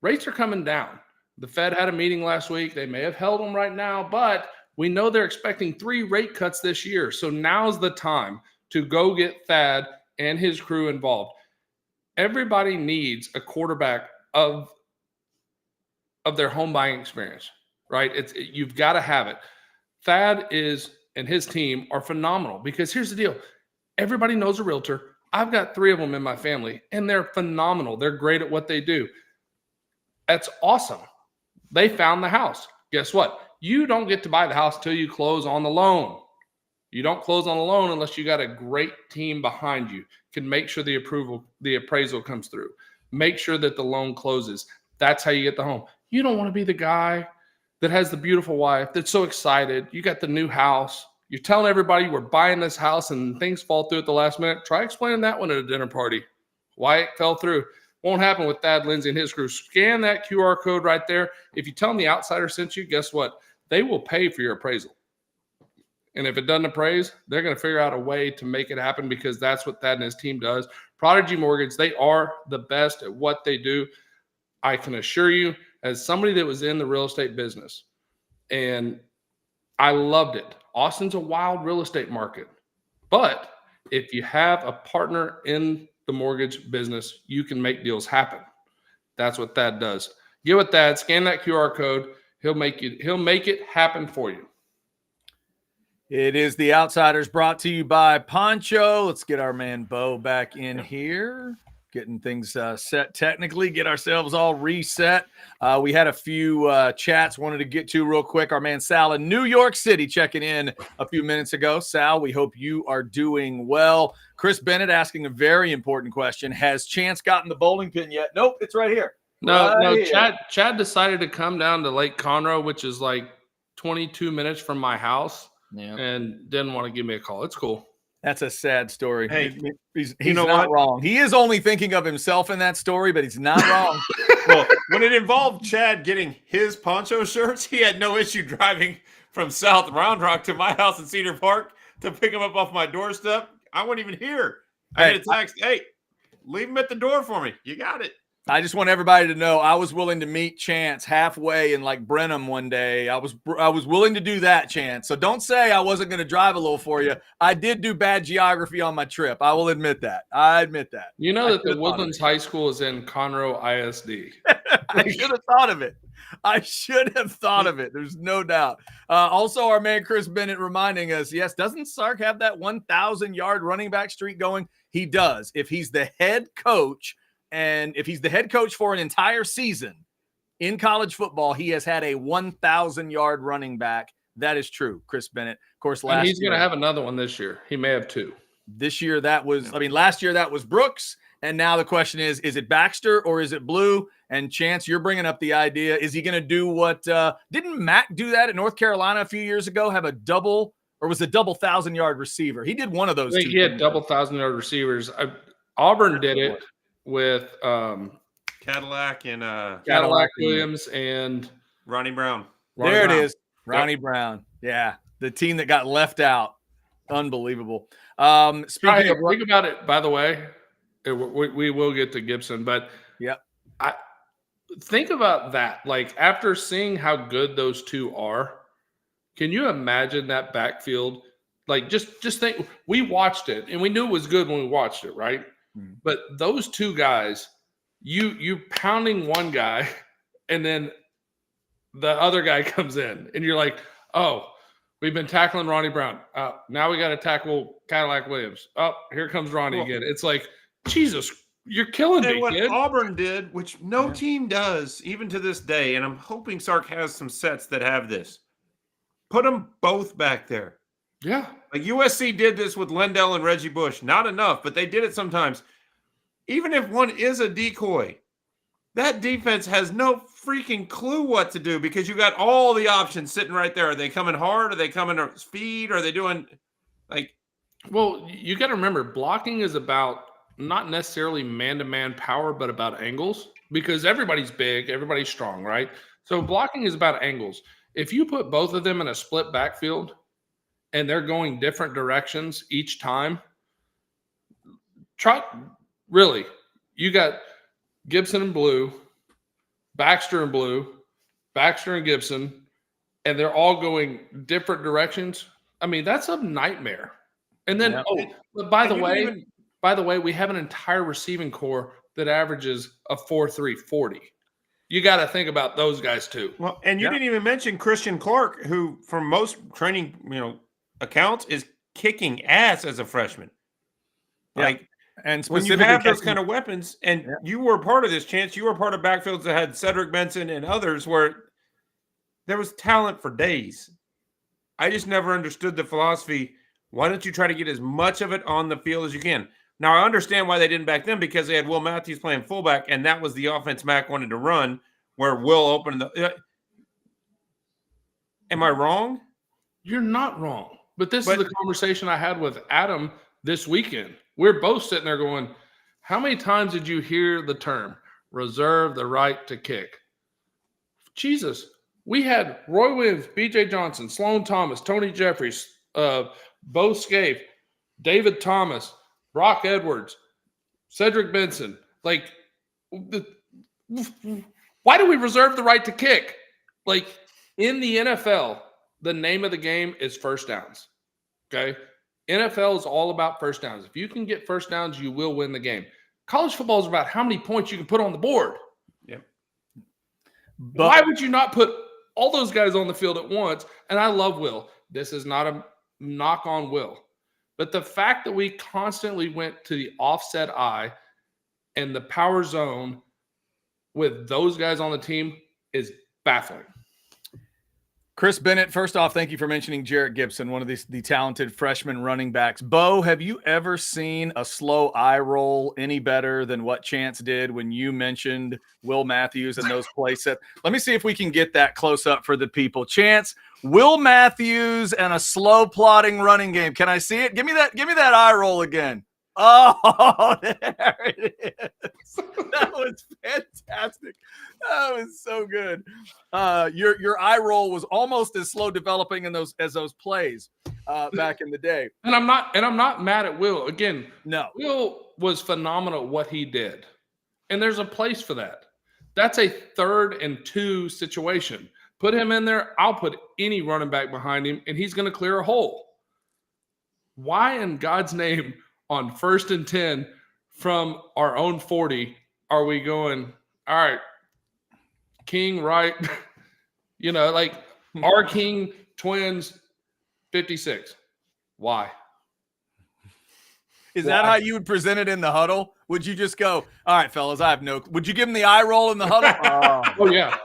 Speaker 5: rates are coming down. The Fed had a meeting last week. They may have held them right now, but we know they're expecting 3 rate cuts this year. So now's the time to go get Thad and his crew involved. Everybody needs a quarterback of their home buying experience, right? You've got to have it. Thad and his team are phenomenal because here's the deal. Everybody knows a realtor. I've got 3 of them in my family, and they're phenomenal. They're great at what they do. That's awesome. They found the house. Guess what? You don't get to buy the house till you close on the loan. You don't close on the loan unless you got a great team behind you. Can make sure the appraisal comes through. Make sure that the loan closes. That's how you get the home. You don't want to be the guy that has the beautiful wife that's so excited. You got the new house. You're telling everybody we're buying this house and things fall through at the last minute. Try explaining that one at a dinner party. Why it fell through. Won't happen with Thad Lindsay and his crew. Scan that QR code right there. If you tell them the Outsider sent you, guess what? They will pay for your appraisal. And if it doesn't appraise, they're going to figure out a way to make it happen because that's what Thad and his team does. Prodigy Mortgage, they are the best at what they do. I can assure you, as somebody that was in the real estate business, and I loved it. Austin's a wild real estate market. But if you have a partner in the mortgage business, you can make deals happen. That's what Thad does. Get with Thad, scan that QR code. He'll make it happen for you.
Speaker 1: It is The Outsiders, brought to you by Poncho. Let's get our man Bo back in here, getting things set technically, get ourselves all reset. We had a few chats wanted to get to real quick. Our man Sal in New York City checking in a few minutes ago. Sal, we hope you are doing well. Chris Bennett asking a very important question. Has Chance gotten the bowling pin yet? Nope, it's right here.
Speaker 5: No,
Speaker 1: Here.
Speaker 5: Chad decided to come down to Lake Conroe, which is like 22 minutes from my house.
Speaker 1: Yeah.
Speaker 5: And didn't want to give me a call. It's cool.
Speaker 1: That's a sad story.
Speaker 3: Hey,
Speaker 1: he's
Speaker 3: you know
Speaker 1: not
Speaker 3: what?
Speaker 1: wrong. He is only thinking of himself in that story, but he's not wrong.
Speaker 3: Well, when it involved Chad getting his Poncho shirts, he had no issue driving from South Round Rock to my house in Cedar Park to pick him up off my doorstep. I wasn't even here. I get a text, hey, leave him at the door for me. You got it.
Speaker 1: I just want everybody to know I was willing to meet Chance halfway in like Brenham one day. I was willing to do that, Chance. So don't say I wasn't going to drive a little for you. I did do bad geography on my trip. I will admit that. I admit that.
Speaker 5: You know that the Woodlands High School is in Conroe ISD.
Speaker 1: I should have thought of it. I should have thought of it. There's no doubt. Also, our man Chris Bennett reminding us, yes, doesn't Sark have that 1,000-yard running back streak going? He does. If he's the head coach, and if he's the head coach for an entire season in college football, he has had a 1,000-yard running back. That is true, Chris Bennett. Of course,
Speaker 5: And he's going to have another one this year. He may have 2.
Speaker 1: This year, last year that was Brooks. And now the question is it Baxter or is it Blue? And Chance, you're bringing up the idea. Is he going to do what didn't Mac do that at North Carolina a few years ago? Have a double, or was a double 1,000-yard receiver? He did one of those.
Speaker 5: I think he had double 1,000-yard receivers. Auburn did it with
Speaker 3: Cadillac and
Speaker 5: Cadillac Williams and
Speaker 3: Ronnie Brown.
Speaker 1: There it is. Ronnie Brown. Yeah. The team that got left out. Unbelievable.
Speaker 5: Think about it, by the way. We will get to Gibson, but I think about that. Like, after seeing how good those two are, can you imagine that backfield? Like, just think, we watched it and we knew it was good when we watched it, right? But those two guys, you pounding one guy and then the other guy comes in and you're like, oh, we've been tackling Ronnie Brown. Now we got to tackle Cadillac Williams. Oh, here comes Ronnie again. It's like, Jesus, you're killing me,
Speaker 3: what
Speaker 5: kid.
Speaker 3: Auburn did, which no team does even to this day, and I'm hoping Sark has some sets that have this. Put them both back there.
Speaker 5: Yeah.
Speaker 3: Like USC did this with Lendell and Reggie Bush. Not enough, but they did it sometimes. Even if one is a decoy, that defense has no freaking clue what to do because you got all the options sitting right there. Are they coming hard? Are they coming to speed? Are they doing like?
Speaker 5: Well, you got to remember, blocking is about not necessarily man-to-man power, but about angles because everybody's big, everybody's strong, right? So blocking is about angles. If you put both of them in a split backfield and they're going different directions each time, really, you got Gibson and Blue, Baxter and Blue, Baxter and Gibson, and they're all going different directions. I mean, that's a nightmare. And then, but by the way, we have an entire receiving core that averages a 4.3 40. You got to think about those guys too.
Speaker 3: Well, and you didn't even mention Christian Clark, who, from most training, accounts, is kicking ass as a freshman. Like, and when you have those kind of weapons, and you were part of this, Chance, you were part of backfields that had Cedric Benson and others where there was talent for days. I just never understood the philosophy. Why don't you try to get as much of it on the field as you can? Now, I understand why they didn't back then because they had Will Matthews playing fullback, and that was the offense Mac wanted to run where Will opened the am I wrong?
Speaker 5: You're not wrong. But this is the conversation I had with Adam this weekend. We're both sitting there going, how many times did you hear the term reserve the right to kick? Jesus. We had Roy Williams, B.J. Johnson, Sloan Thomas, Tony Jeffries, Bo Scaife, David Thomas, Brock Edwards, Cedric Benson. Like, why do we reserve the right to kick? Like, in the NFL, the name of the game is first downs. Okay? NFL is all about first downs. If you can get first downs, you will win the game. College football is about how many points you can put on the board.
Speaker 3: Yeah.
Speaker 5: But why would you not put all those guys on the field at once? And I love Will. This is not a knock on Will. But the fact that we constantly went to the offset eye and the power zone with those guys on the team is baffling.
Speaker 1: Chris Bennett, first off, thank you for mentioning Jarrett Gibson, one of the talented freshman running backs. Bo, have you ever seen a slow eye roll any better than what Chance did when you mentioned Will Matthews and those play sets? Let me see if we can get that close up for the people. Chance, Will Matthews and a slow plodding running game. Can I see it? Give me that eye roll again. Oh, there it is. That was fantastic. That was so good. Your eye roll was almost as slow developing as those plays back in the day.
Speaker 5: And I'm not mad at Will. Again,
Speaker 1: no.
Speaker 5: Will was phenomenal at what he did. And there's a place for that. That's a 3rd and 2 situation. Put him in there. I'll put any running back behind him, and he's going to clear a hole. Why in God's name on 1st and 10 from our own 40 are we going, all right, King, right? Like our King twins 56. Why?
Speaker 1: Is that how you would present it in the huddle? Would you just go, all right, fellas, would you give him the eye roll in the huddle?
Speaker 5: Oh yeah.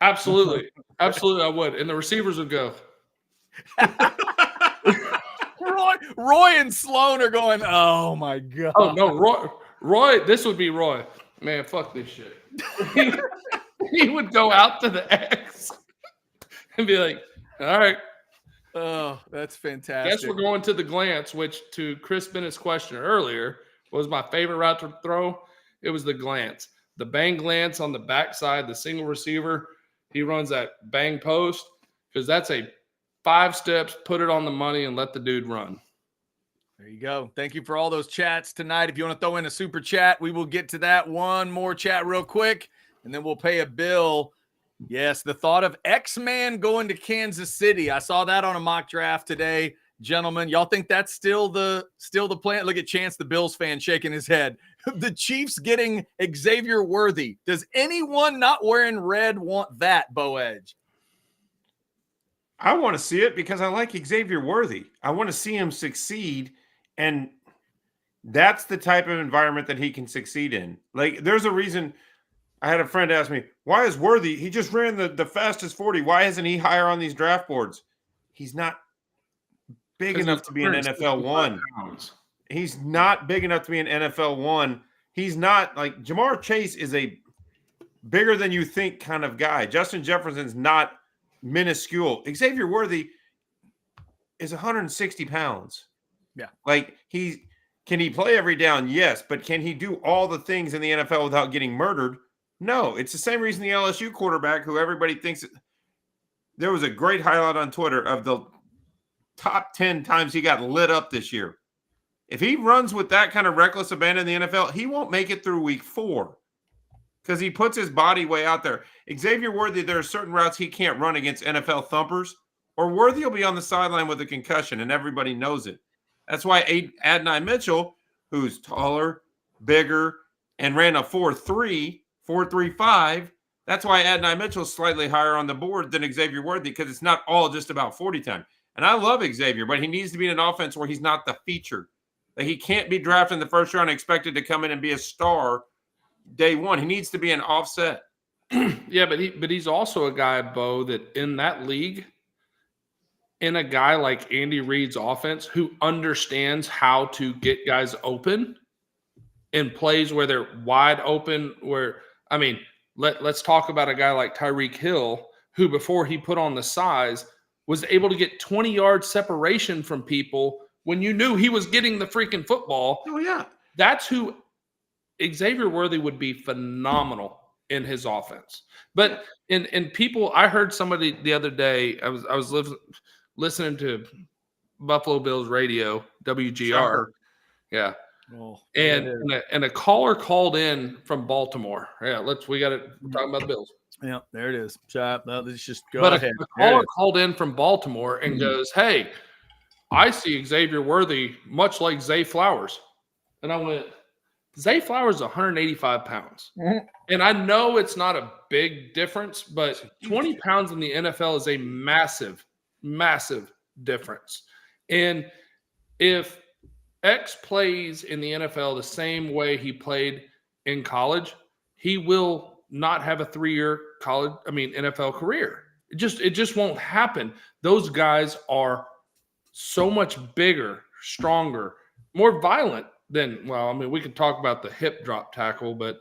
Speaker 5: Absolutely. Absolutely, I would. And the receivers would go.
Speaker 1: Roy and Sloan are going, oh, my God.
Speaker 5: Oh, no, Roy, this would be Roy. Man, fuck this shit. He would go out to the X and be like, all right.
Speaker 1: Oh, that's fantastic.
Speaker 5: Guess we're going to the glance, which to Chris Bennett's question earlier was my favorite route to throw. It was the glance. The bang glance on the backside, the single receiver. He runs that bang post because that's a 5 steps, put it on the money, and let the dude run.
Speaker 1: There you go. Thank you for all those chats tonight. If you want to throw in a super chat, we will get to that. One more chat real quick, and then we'll pay a bill. Yes, the thought of X-Man going to Kansas City. I saw that on a mock draft today. Gentlemen, y'all think that's still the plan? Look at Chance, the Bills fan, shaking his head. The Chiefs getting Xavier Worthy. Does anyone not wearing red want that, Bo Edge?
Speaker 3: I want to see it because I like Xavier Worthy. I want to see him succeed, and that's the type of environment that he can succeed in. Like, there's a reason. I had a friend ask me, why is Worthy? He just ran the fastest 40. Why isn't he higher on these draft boards? He's not big enough to be an NFL 1. He's not big enough to be an NFL 1. He's not like Jamar Chase is a bigger than you think kind of guy. Justin Jefferson's not minuscule. Xavier Worthy is 160 pounds.
Speaker 1: Yeah.
Speaker 3: Like can he play every down? Yes. But can he do all the things in the NFL without getting murdered? No. It's the same reason the LSU quarterback, who everybody thinks there was a great highlight on Twitter of the top 10 times he got lit up this year. If he runs with that kind of reckless abandon in the NFL, he won't make it through week 4 because he puts his body way out there. Xavier Worthy, there are certain routes he can't run against NFL thumpers, or Worthy will be on the sideline with a concussion, and everybody knows it. That's why Adonai Mitchell, who's taller, bigger, and ran a 4.3, 4.35, that's why Adonai Mitchell is slightly higher on the board than Xavier Worthy, because it's not all just about 40 time. And I love Xavier, but he needs to be in an offense where he's not the feature. Like, he can't be drafted in the first round and expected to come in and be a star day one. He needs to be an offset.
Speaker 5: Yeah, but he's also a guy, Bo, that in that league, in a guy like Andy Reid's offense, who understands how to get guys open in plays where they're wide open, let's talk about a guy like Tyreek Hill, who before he put on the size was able to get 20 yards separation from people when you knew he was getting the freaking football.
Speaker 3: Oh, yeah.
Speaker 5: That's who Xavier Worthy would be phenomenal in his offense. But in people, I heard somebody the other day, I was listening to Buffalo Bills radio, WGR.
Speaker 3: Shocker.
Speaker 5: Yeah.
Speaker 1: Oh,
Speaker 5: and a caller called in from Baltimore. Yeah, we're talking about the Bills.
Speaker 1: Yeah, there it is. Shop. No, let's just go
Speaker 5: But
Speaker 1: ahead.
Speaker 5: a caller called in from Baltimore and goes, "Hey, I see Xavier Worthy much like Zay Flowers." And I went, Zay Flowers is 185 pounds. And I know it's not a big difference, but 20 pounds in the NFL is a massive, massive difference. And if X plays in the NFL the same way he played in college, he will not have a 3-year NFL career. It just won't happen. Those guys are so much bigger, stronger, more violent than, we could talk about the hip drop tackle, but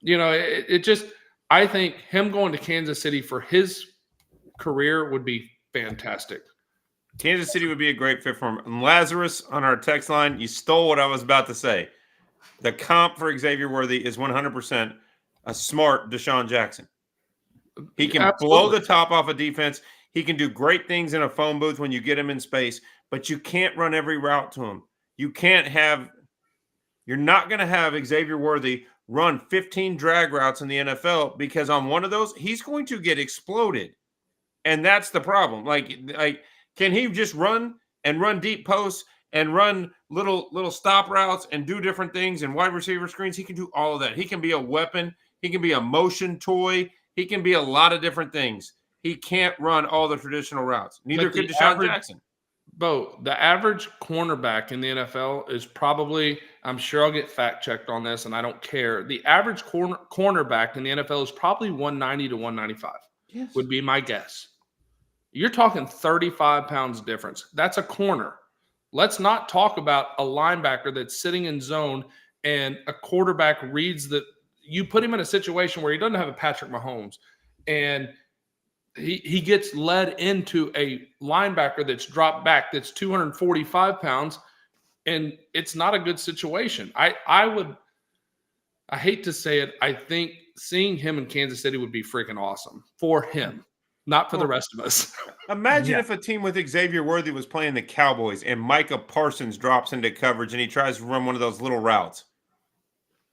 Speaker 5: I think him going to Kansas City for his career would be fantastic.
Speaker 3: Kansas City would be a great fit for him. And Lazarus on our text line, you stole what I was about to say. The comp for Xavier Worthy is 100% a smart Deshaun Jackson. He can blow the top off a defense. He can do great things in a phone booth when you get him in space, but you can't run every route to him. You're not going to have Xavier Worthy run 15 drag routes in the NFL, because on one of those, he's going to get exploded. And that's the problem. Like, can he just run deep posts and run little stop routes and do different things and wide receiver screens? He can do all of that. He can be a weapon. He can be a motion toy. He can be a lot of different things. He can't run all the traditional routes. Neither could Deshaun Jackson.
Speaker 5: Bo, the average cornerback in the NFL is probably, I'm sure I'll get fact checked on this, and I don't care. The average cornerback in the NFL is probably 190 to 195.
Speaker 3: Yes.
Speaker 5: Would be my guess. You're talking 35 pounds difference. That's a corner. Let's not talk about a linebacker that's sitting in zone and a quarterback reads that. You put him in a situation where he doesn't have a Patrick Mahomes, and he gets led into a linebacker that's dropped back that's 245 pounds, and it's not a good situation. I hate to say it, I think seeing him in Kansas City would be freaking awesome for him, not for the rest of us.
Speaker 3: Imagine if a team with Xavier Worthy was playing the Cowboys and Micah Parsons drops into coverage and he tries to run one of those little routes.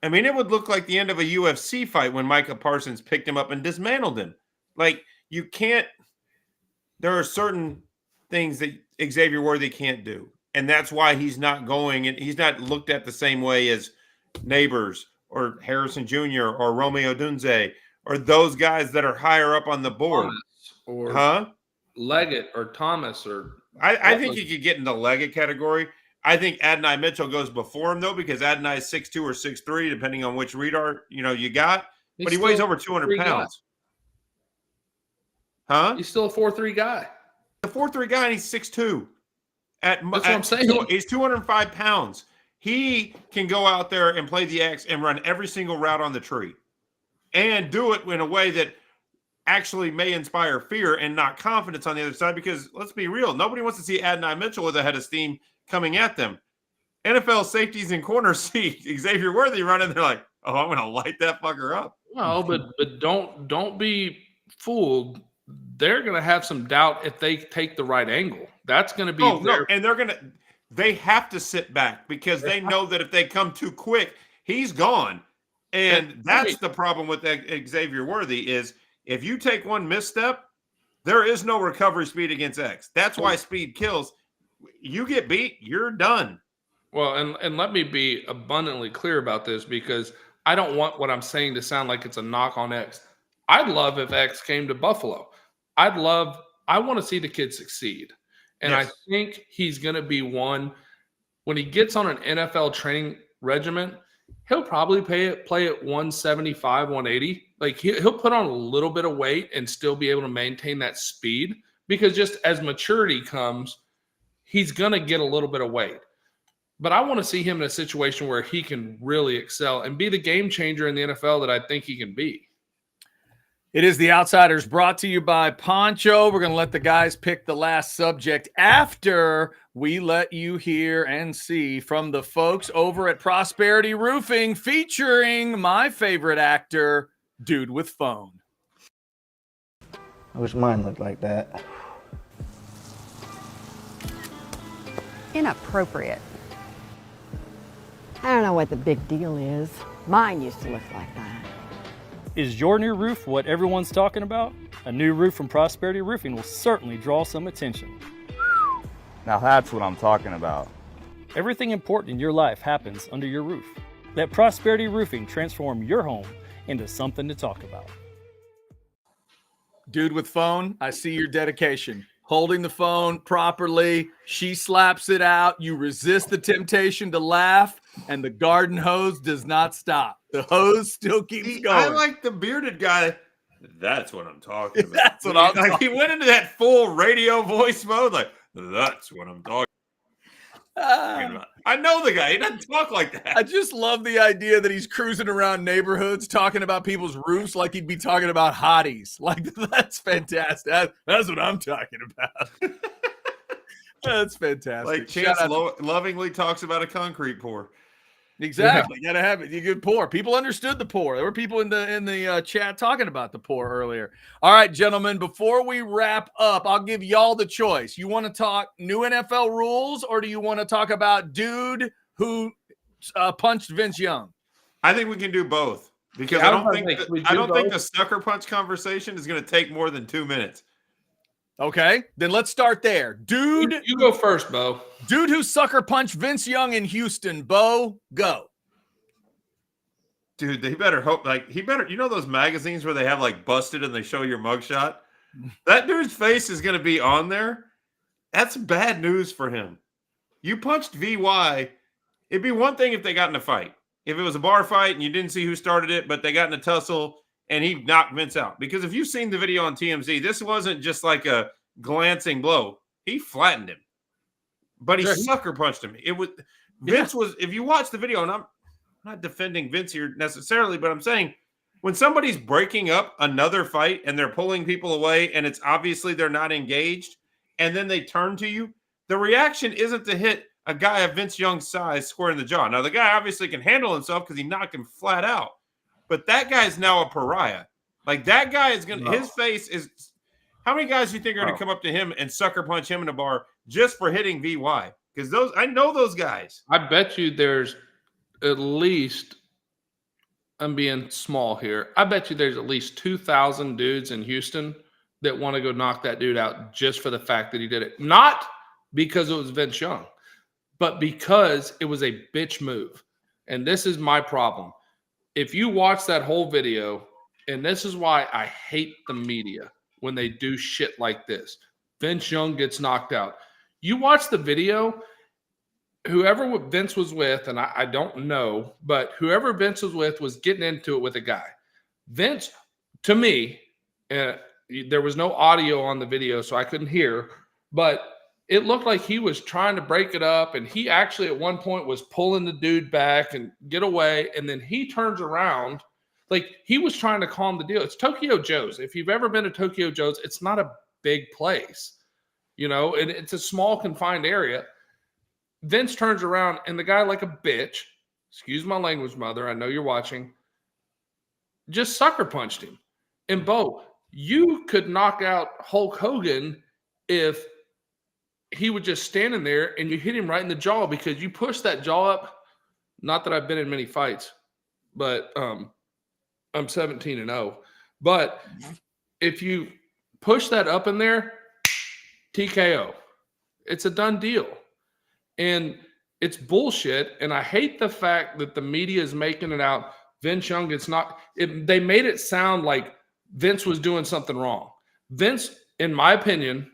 Speaker 3: I mean, it would look like the end of a UFC fight when Micah Parsons picked him up and dismantled him. Like, you can't – there are certain things that Xavier Worthy can't do, and that's why he's not going – and he's not looked at the same way as Neighbors or Harrison Jr. or Romeo Dunze or those guys that are higher up on the board.
Speaker 5: Or Leggett or Thomas or –
Speaker 3: I think he could get in the Leggett category. I think Adonai Mitchell goes before him, though, because Adonai is 6'2" or 6'3", depending on which radar you got. But he weighs over 200 pounds. Huh?
Speaker 5: He's still a 4'3" guy.
Speaker 3: A 4'3" guy, and he's 6'2". That's what
Speaker 5: I'm saying.
Speaker 3: He's 205 pounds. He can go out there and play the X and run every single route on the tree. and do it in a way that actually may inspire fear and not confidence on the other side. Because let's be real, nobody wants to see Adonai Mitchell with a head of steam coming at them. NFL safeties and corners see Xavier Worthy running. They're like, oh, I'm going to light that fucker up.
Speaker 5: Well, but don't be fooled. They're going to have some doubt if they take the right angle. That's going to be
Speaker 3: and they have to sit back because they know that if they come too quick, he's gone. And that's the problem with Xavier Worthy is if you take one misstep, there is no recovery speed against X. That's why speed kills. You get beat, you're done.
Speaker 5: Well, and let me be abundantly clear about this because I don't want what I'm saying to sound like it's a knock on X. I'd love if X came to Buffalo. I want to see the kid succeed. And yes. I think he's going to be one when he gets on an NFL training regimen, he'll probably play at 175, 180. Like he'll put on a little bit of weight and still be able to maintain that speed because just as maturity comes, he's going to get a little bit of weight. But I want to see him in a situation where he can really excel and be the game changer in the NFL that I think he can be.
Speaker 1: It is The Outsiders, brought to you by Poncho. We're going to let the guys pick the last subject after we let you hear and see from the folks over at Prosperity Roofing, featuring my favorite actor, Dude with Phone.
Speaker 6: I wish mine looked like that.
Speaker 7: Inappropriate. I don't know what the big deal is. Mine used to look like that.
Speaker 8: Is your new roof what everyone's talking about? A new roof from Prosperity Roofing will certainly draw some attention.
Speaker 9: Now that's what I'm talking about.
Speaker 8: Everything important in your life happens under your roof. Let Prosperity Roofing transform your home into something to talk about.
Speaker 1: Dude with Phone, I see your dedication. Holding the phone properly, she slaps it out, you resist the temptation to laugh, and the garden hose does not stop. The hose still keeps going.
Speaker 3: I like the bearded guy. That's what I'm talking about.
Speaker 1: That's what I'm talking about.
Speaker 3: He went into that full radio voice mode, like, that's what I'm talking about. I know the guy. He doesn't talk like that.
Speaker 1: I just love the idea that he's cruising around neighborhoods talking about people's roofs like he'd be talking about hotties. Like, that's fantastic. That's what I'm talking about. That's fantastic.
Speaker 3: Like Chance lovingly talks about a concrete pour.
Speaker 1: Exactly. You gotta have it. You could pour. People understood the pour. There were people in the chat talking about the pour earlier. All right, gentlemen, before we wrap up, I'll give y'all the choice. You want to talk new NFL rules, or do you want to talk about dude who punched Vince Young?
Speaker 3: I think we can do both because I don't think the sucker punch conversation is going to take more than 2 minutes.
Speaker 1: Okay, then let's start there. Dude,
Speaker 5: you go first, Bo.
Speaker 1: Dude who sucker punched Vince Young in Houston. Bo, go.
Speaker 3: Dude, they better hope, you know those magazines where they have like busted and they show your mugshot? That dude's face is going to be on there. That's bad news for him. You punched VY. It'd be one thing if they got in a fight. If it was a bar fight and you didn't see who started it, but they got in a tussle and he knocked Vince out. Because if you've seen the video on TMZ, this wasn't just like a glancing blow. He flattened him. But he sucker punched him. Vince was, if you watch the video, and I'm not defending Vince here necessarily, but I'm saying when somebody's breaking up another fight and they're pulling people away and it's obviously they're not engaged, and then they turn to you, the reaction isn't to hit a guy of Vince Young's size square in the jaw. Now, the guy obviously can handle himself because he knocked him flat out. But that guy's now a pariah. Like, that guy is going to, his face is, how many guys do you think are going to come up to him and sucker punch him in a bar just for hitting VY? Because I know those guys.
Speaker 5: I bet you there's at least, I'm being small here, I bet you there's at least 2,000 dudes in Houston that want to go knock that dude out just for the fact that he did it. Not because it was Vince Young, but because it was a bitch move. And this is my problem. If you watch that whole video, and this is why I hate the media when they do shit like this. Vince Young gets knocked out. You watch the video, whoever Vince was with, and I don't know, but whoever Vince was with was getting into it with a guy. Vince, to me, there was no audio on the video, so I couldn't hear, but it looked like he was trying to break it up, and he actually at one point was pulling the dude back and get away, and then he turns around Like, he was trying to calm the deal. It's Tokyo Joe's. If you've ever been to Tokyo Joe's, it's not a big place, and it's a small confined area. Vince turns around and the guy, like a bitch, excuse my language, mother, I know you're watching, just sucker punched him. And Bo, you could knock out Hulk Hogan if he was just standing there and you hit him right in the jaw, because you push that jaw up. Not that I've been in many fights, but I'm 17-0. But if you push that up in there, TKO. It's a done deal. And it's bullshit. And I hate the fact that the media is making it out. Vince Young, they made it sound like Vince was doing something wrong. Vince, in my opinion,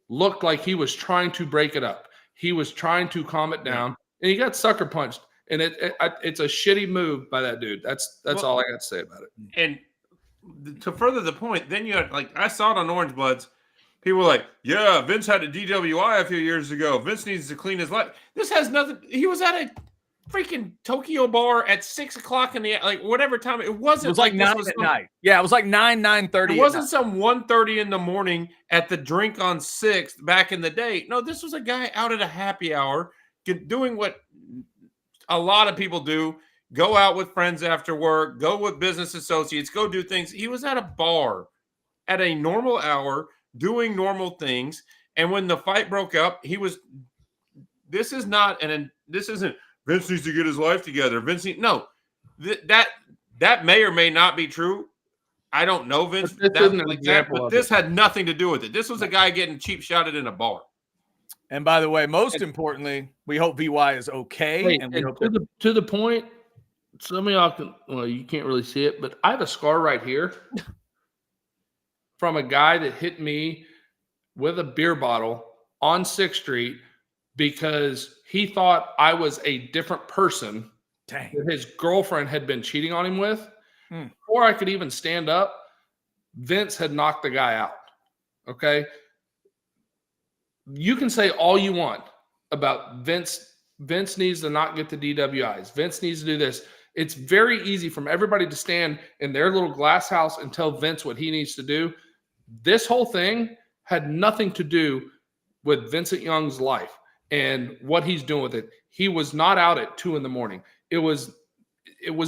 Speaker 5: looked like he was trying to break it up. He was trying to calm it down, and he got sucker punched. And it's a shitty move by that dude. That's all I got to say about it.
Speaker 3: And to further the point, then you had, like, I saw it on Orange Bloods. People were like, yeah, Vince had a DWI a few years ago. Vince needs to clean his life. This has nothing. He was at a freaking Tokyo bar at 6 o'clock in the, like, whatever time. It wasn't.
Speaker 1: It was like 9 at night. Yeah, it was like 9:30.
Speaker 3: It wasn't some 1:30 in the morning at the Drink on 6th back in the day. No, this was a guy out at a happy hour doing what a lot of people do. Go out with friends after work, go with business associates, go do things. He was at a bar at a normal hour doing normal things. And when the fight broke up, this isn't Vince needs to get his life together. That may or may not be true. I don't know, Vince. But this had nothing to do with it. This was a guy getting cheap shotted in a bar.
Speaker 1: And by the way, most importantly, we hope VY is okay.
Speaker 5: Hey, and to the point, some of y'all you can't really see it, but I have a scar right here from a guy that hit me with a beer bottle on 6th Street because he thought I was a different person that his girlfriend had been cheating on him with. Before I could even stand up, Vince had knocked the guy out. Okay? You can say all you want about Vince. Vince needs to not get the DWIs. Vince needs to do this. It's very easy from everybody to stand in their little glass house and tell Vince what he needs to do. This whole thing had nothing to do with Vincent Young's life and what he's doing with it. He was not out at 2 a.m. It was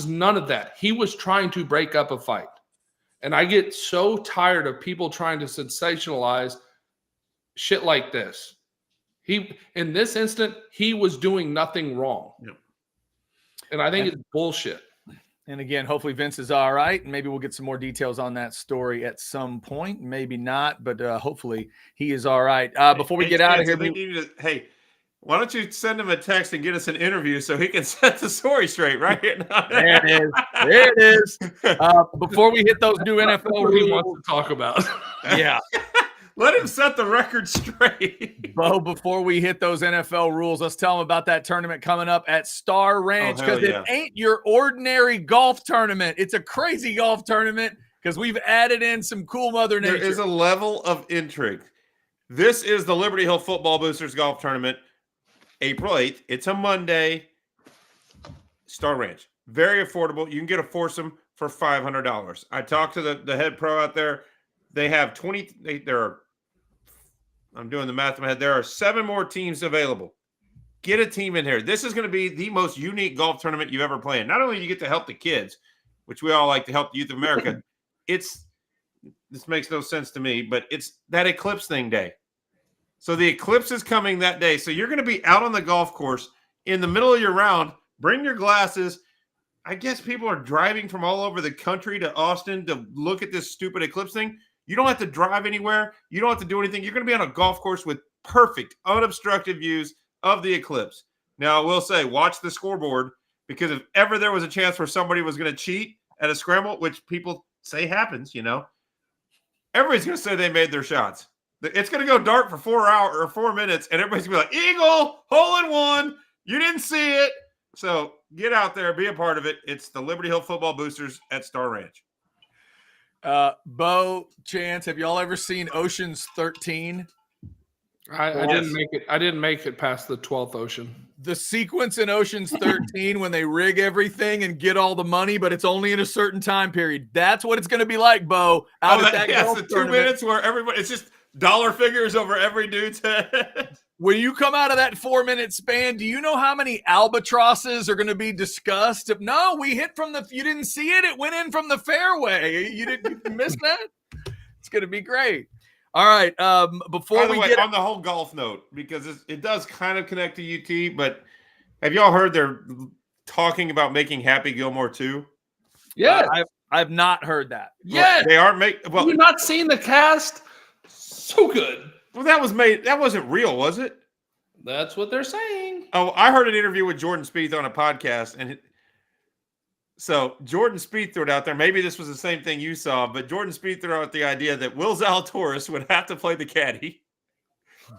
Speaker 5: none of that. He was trying to break up a fight. And I get so tired of people trying to sensationalize shit like this. In this instant, he was doing nothing wrong.
Speaker 3: Yep.
Speaker 5: And I think it's bullshit.
Speaker 1: And again, hopefully Vince is all right. And maybe we'll get some more details on that story at some point. Maybe not, but hopefully he is all right. Before we get out of here,
Speaker 3: hey, why don't you send him a text and get us an interview so he can set the story straight right now?
Speaker 1: There it is. There it is. Before we hit those new NFL
Speaker 5: he wants to talk about.
Speaker 1: Yeah.
Speaker 3: Let him set the record straight.
Speaker 1: Bo, before we hit those NFL rules, let's tell them about that tournament coming up at Star Ranch, because it ain't your ordinary golf tournament. It's a crazy golf tournament because we've added in some cool Mother Nature.
Speaker 3: There is a level of intrigue. This is the Liberty Hill Football Boosters Golf Tournament, April 8th. It's a Monday. Star Ranch. Very affordable. You can get a foursome for $500. I talked to the head pro out there. They have I'm doing the math in my head. There are 7 more teams available. Get a team in here. This is going to be the most unique golf tournament you've ever played. Not only do you get to help the kids, which we all like to help the youth of America, this makes no sense to me, but it's that eclipse thing day. So the eclipse is coming that day. So you're going to be out on the golf course in the middle of your round. Bring your glasses. I guess people are driving from all over the country to Austin to look at this stupid eclipse thing. You don't have to drive anywhere. You don't have to do anything. You're going to be on a golf course with perfect, unobstructed views of the eclipse. Now, I will say, watch the scoreboard, because if ever there was a chance where somebody was going to cheat at a scramble, which people say happens, everybody's going to say they made their shots. It's going to go dark for 4 hours or 4 minutes, and everybody's going to be like, Eagle, hole in one. You didn't see it. So get out there, be a part of it. It's the Liberty Hill Football Boosters at Star Ranch.
Speaker 1: Bo, Chance, have y'all ever seen Ocean's 13?
Speaker 5: I didn't make it. I didn't make it past the 12th ocean.
Speaker 1: The sequence in Ocean's 13 when they rig everything and get all the money, but it's only in a certain time period. That's what it's going to be like, Bo.
Speaker 3: Yes, the 2 minutes where everybody, it's just dollar figures over every dude's head.
Speaker 1: When you come out of that 4-minute span, do you know how many albatrosses are going to be discussed? No, we hit from you didn't see it. It went in from the fairway. You miss that? It's going to be great. All right. Before we get
Speaker 3: on the whole golf note, because it does kind of connect to UT, but have y'all heard they're talking about making Happy Gilmore 2?
Speaker 5: Yeah,
Speaker 1: I've not heard that.
Speaker 5: Yeah,
Speaker 3: they are making. Well,
Speaker 5: you've not seen the cast. So good.
Speaker 3: Well, that wasn't real, was it?
Speaker 5: That's what they're saying.
Speaker 3: Oh, I heard an interview with Jordan Spieth on a podcast, and so Jordan Spieth threw it out there. Maybe this was the same thing you saw, but Jordan Spieth threw out the idea that Will Zalatoris would have to play the caddy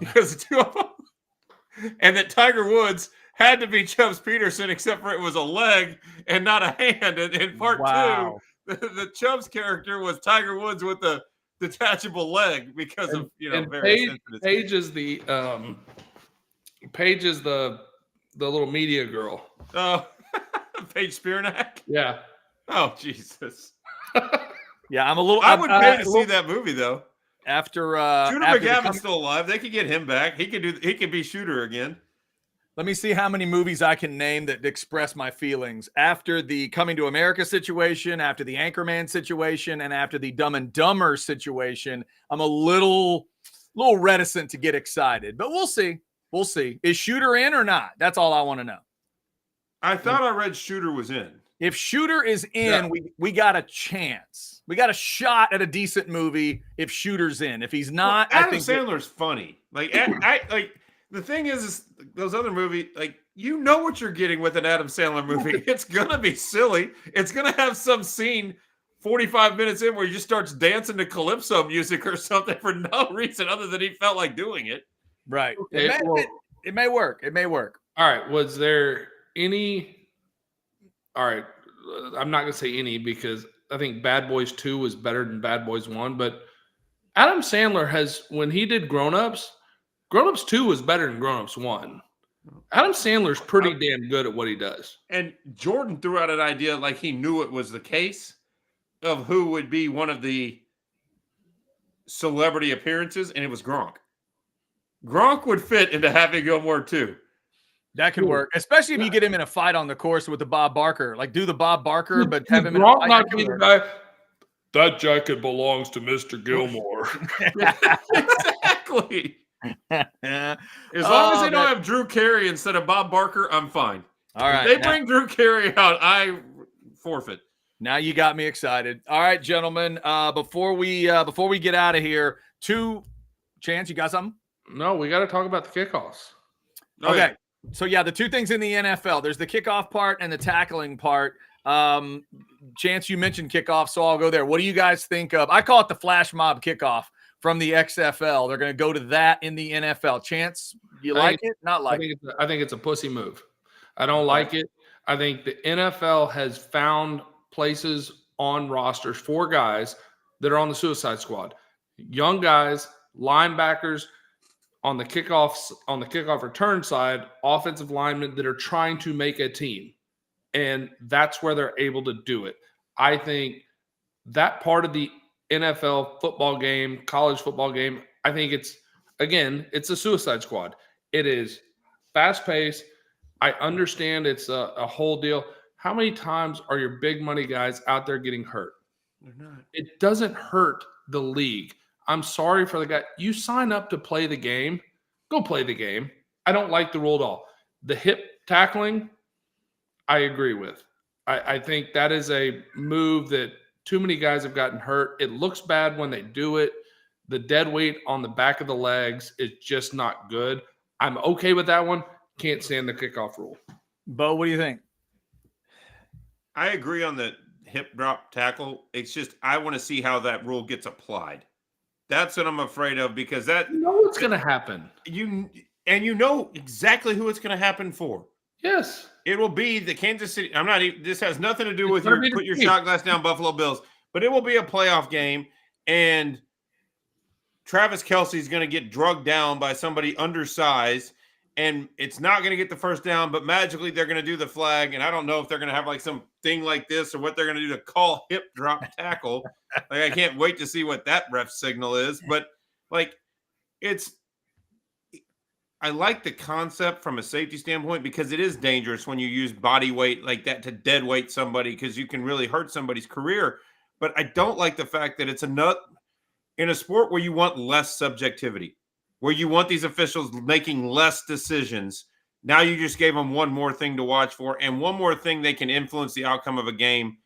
Speaker 3: because the two of them, and that Tiger Woods had to be Chubbs Peterson, except for it was a leg and not a hand. And in part two, the Chubbs character was Tiger Woods with the detachable leg because of
Speaker 5: Paige is the little media girl.
Speaker 3: Paige Spearnack.
Speaker 5: Yeah.
Speaker 3: Oh Jesus.
Speaker 1: Yeah, I'm a little.
Speaker 3: I would pay to see that movie though.
Speaker 1: After
Speaker 3: Shooter McGavin's still alive, they could get him back. He could be Shooter again.
Speaker 1: Let me see how many movies I can name that express my feelings. After the Coming to America situation, after the Anchorman situation, and after the Dumb and Dumber situation, I'm a little reticent to get excited. But we'll see. We'll see. Is Shooter in or not? That's all I want to know.
Speaker 3: I thought I read Shooter was in.
Speaker 1: If Shooter is in, we got a chance. We got a shot at a decent movie if Shooter's in. If he's not,
Speaker 3: Adam Sandler's funny. Like the thing is those other movies, like you know what you're getting with an Adam Sandler movie. It's gonna be silly. It's gonna have some scene 45 minutes in where he just starts dancing to calypso music or something for no reason other than he felt like doing it.
Speaker 1: Right.
Speaker 5: Okay,
Speaker 1: it may work. It may work.
Speaker 5: All right. Was there any? All right. I'm not gonna say any because I think Bad Boys 2 was better than Bad Boys 1. But Adam Sandler has, when he did Grown Ups 2 was better than Grown Ups 1. Adam Sandler's pretty damn good at what he does.
Speaker 3: And Jordan threw out an idea like he knew it was the case of who would be one of the celebrity appearances, and it was Gronk. Gronk would fit into Happy Gilmore 2.
Speaker 1: That could work, especially if you get him in a fight on the course with the Bob Barker. Like do the Bob Barker, but have him in a fight.
Speaker 5: Not be the guy, that jacket belongs to Mr. Gilmore.
Speaker 3: Exactly. As long as they don't have Drew Carey instead of Bob Barker, I'm fine.
Speaker 1: All right.
Speaker 3: If they bring Drew Carey out, I forfeit.
Speaker 1: Now you got me excited. All right, gentlemen. Before we get out of here, Chance, you got something?
Speaker 5: No, we got to talk about the kickoffs.
Speaker 1: Okay. Yeah. So the two things in the NFL. There's the kickoff part and the tackling part. Chance, you mentioned kickoff, so I'll go there. What do you guys think of? I call it the flash mob kickoff from the XFL. They're going to go to that in the NFL. Chance, you like it? Not like it?
Speaker 5: I think it's a pussy move. I don't like it. I think the NFL has found places on rosters for guys that are on the suicide squad. Young guys, linebackers, on the kickoff return side, offensive linemen that are trying to make a team. And that's where they're able to do it. I think that part of the NFL football game, college football game, I think it's a suicide squad. It is fast-paced. I understand it's a whole deal. How many times are your big money guys out there getting hurt?
Speaker 3: They're not.
Speaker 5: It doesn't hurt the league. I'm sorry for the guy. You sign up to play the game, go play the game. I don't like the rule at all. The hip tackling, I agree with. I think that is a move that too many guys have gotten hurt. It looks bad when they do it. The dead weight on the back of the legs is just not good. I'm okay with that one. Can't stand the kickoff rule.
Speaker 1: Bo, what do you think?
Speaker 3: I agree on the hip drop tackle. It's just I want to see how that rule gets applied. That's what I'm afraid of because that
Speaker 5: you know what's going to happen.
Speaker 3: You know exactly who it's going to happen for.
Speaker 5: Yes.
Speaker 3: It will be the Kansas City. This has nothing to do with put your shot glass down Buffalo Bills, but it will be a playoff game and Travis Kelce's going to get drugged down by somebody undersized, and it's not going to get the first down, but magically they're going to do the flag. And I don't know if they're going to have like some thing like this or what they're going to do to call hip drop tackle. Like, I can't wait to see what that ref signal is. But like, I like the concept from a safety standpoint because it is dangerous when you use body weight like that to dead weight somebody, because you can really hurt somebody's career. But I don't like the fact that it's in a sport where you want less subjectivity, where you want these officials making less decisions. Now you just gave them one more thing to watch for and one more thing they can influence the outcome of a game.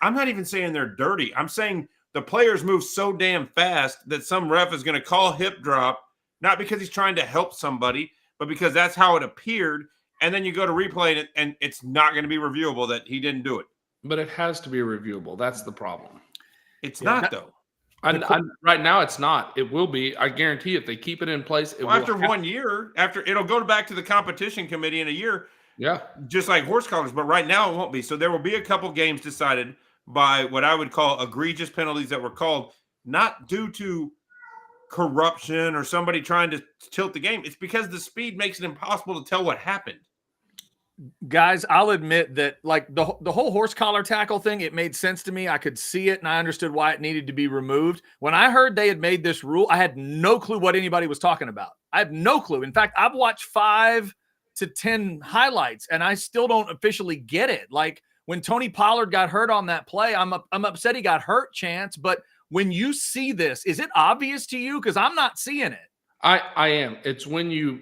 Speaker 3: I'm not even saying they're dirty. I'm saying the players move so damn fast that some ref is going to call hip drop, not because he's trying to help somebody, but because that's how it appeared. And then you go to replay and it's not going to be reviewable that he didn't do it.
Speaker 5: But it has to be reviewable. That's the problem.
Speaker 3: It's not, though.
Speaker 5: Right now, it's not. It will be. I guarantee if they keep it in place, it will.
Speaker 3: After 1 year, it'll go back to the competition committee in a year.
Speaker 5: Yeah.
Speaker 3: Just like horse collars. But right now, it won't be. So there will be a couple games decided by what I would call egregious penalties that were called not due to corruption or somebody trying to tilt the game. It's because the speed makes it impossible to tell what happened.
Speaker 1: Guys, I'll admit that like the whole horse collar tackle thing, it made sense to me. I could see it and I understood why it needed to be removed. When I heard they had made this rule, I had no clue what anybody was talking about. I have no clue. In fact, I've watched 5 to 10 highlights and I still don't officially get it. Like when Tony Pollard got hurt on that play, I'm upset he got hurt, Chance. But when you see this, is it obvious to you? Because I'm not seeing it.
Speaker 5: I am. It's when you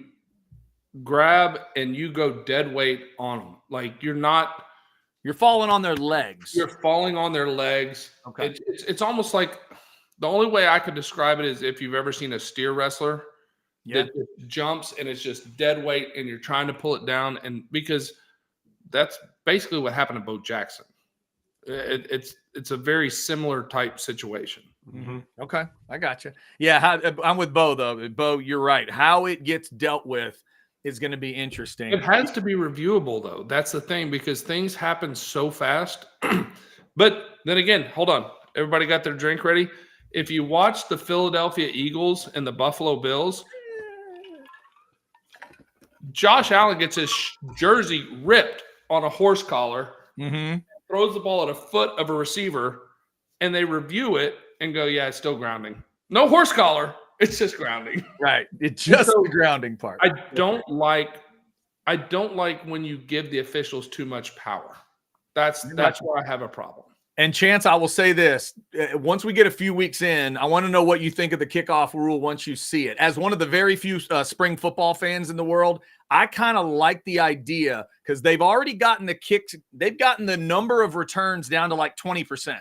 Speaker 5: grab and you go dead weight on them. Like you're
Speaker 1: falling on their legs.
Speaker 5: You're falling on their legs.
Speaker 1: Okay.
Speaker 5: It's almost like the only way I could describe it is if you've ever seen a steer wrestler that jumps and it's just dead weight and you're trying to pull it down. And because that's basically what happened to Bo Jackson. It's a very similar type situation.
Speaker 1: Mm-hmm. Okay. I got you. Yeah. I'm with Bo though. Bo, you're right. How it gets dealt with is going to be interesting.
Speaker 5: It has to be reviewable, though. That's the thing, because things happen so fast. But then again, hold on. Everybody got their drink ready? If you watch the Philadelphia Eagles and the Buffalo Bills, Josh Allen gets his jersey ripped on a horse collar, throws the ball at a foot of a receiver, and they review it and go, yeah, it's still grounding. No horse collar. It's just grounding.
Speaker 1: Right. It's just the grounding part.
Speaker 5: I don't like when you give the officials too much power. That's where I have a problem.
Speaker 1: And Chance, I will say this. Once we get a few weeks in, I want to know what you think of the kickoff rule once you see it. As one of the very few spring football fans in the world, I kind of like the idea because they've already gotten the kicks. They've gotten the number of returns down to like 20%.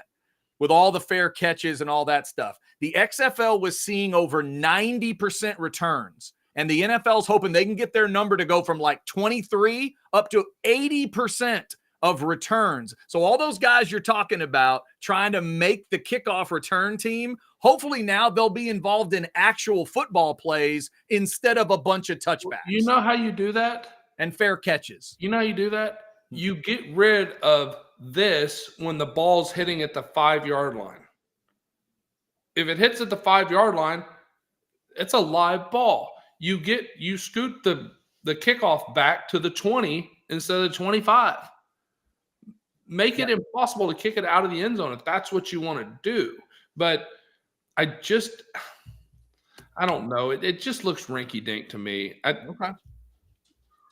Speaker 1: With all the fair catches and all that stuff. The XFL was seeing over 90% returns, and the NFL's hoping they can get their number to go from like 23 up to 80% of returns. So all those guys you're talking about trying to make the kickoff return team, hopefully now they'll be involved in actual football plays instead of a bunch of touchbacks.
Speaker 5: You know how you do that?
Speaker 1: And fair catches.
Speaker 5: You know how you do that? You get rid of this when the ball's hitting at the 5-yard line. If it hits at the 5-yard line, it's a live ball. You scoot the kickoff back to the 20 instead of the 25. Make it impossible to kick it out of the end zone if that's what you want to do. But I don't know. It just looks rinky-dink to me.
Speaker 1: Okay.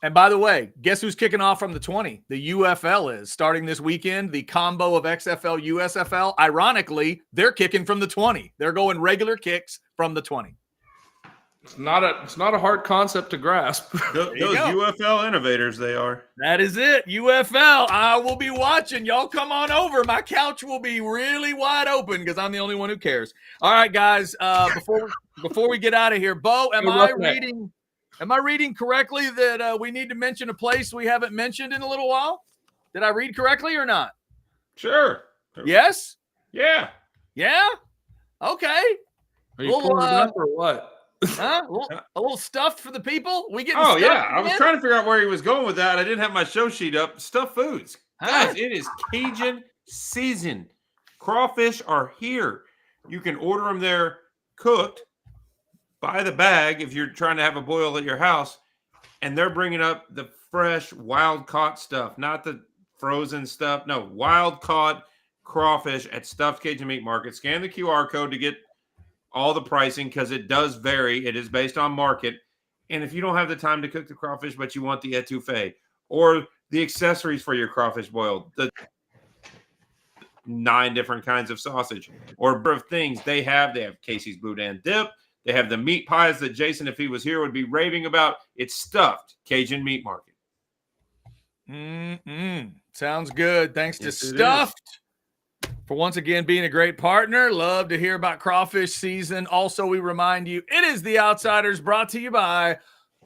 Speaker 1: And by the way, guess who's kicking off from the 20? The UFL is starting this weekend. The combo of XFL, USFL. Ironically, they're kicking from the 20. They're going regular kicks from the 20.
Speaker 5: It's not a hard concept to grasp.
Speaker 3: Those UFL innovators, they are.
Speaker 1: That is it. UFL. I will be watching. Y'all come on over. My couch will be really wide open because I'm the only one who cares. All right, guys. Before we get out of here, Bo, am I reading correctly that we need to mention a place we haven't mentioned in a little while? Did I read correctly or not?
Speaker 3: Sure.
Speaker 1: Yes?
Speaker 3: Yeah.
Speaker 1: Yeah? Okay.
Speaker 5: Are you pulling it up or what?
Speaker 1: Huh? A little stuffed for the people? We getting
Speaker 3: Oh, yeah.
Speaker 1: stuffed
Speaker 3: I was trying to figure out where he was going with that. I didn't have my show sheet up. Stuffed foods. Guys, it is Cajun season. Crawfish are here. You can order them there cooked, buy the bag if you're trying to have a boil at your house, and they're bringing up the fresh, wild caught stuff, not the frozen stuff. No, wild caught crawfish at Stuffed Cajun Meat Market. Scan the QR code to get all the pricing because it does vary. It is based on market. And if you don't have the time to cook the crawfish, but you want the etouffee or the accessories for your crawfish boil, the 9 different kinds of sausage or of things they have Casey's Boudin dip. They have the meat pies that Jason, if he was here, would be raving about. It's Stuffed Cajun Meat Market.
Speaker 2: Sounds good. Thanks to
Speaker 3: Yes, it
Speaker 2: Stuffed for once again being a great partner. Love to hear about crawfish season. Also, we remind you, it is The Outsiders, brought to you by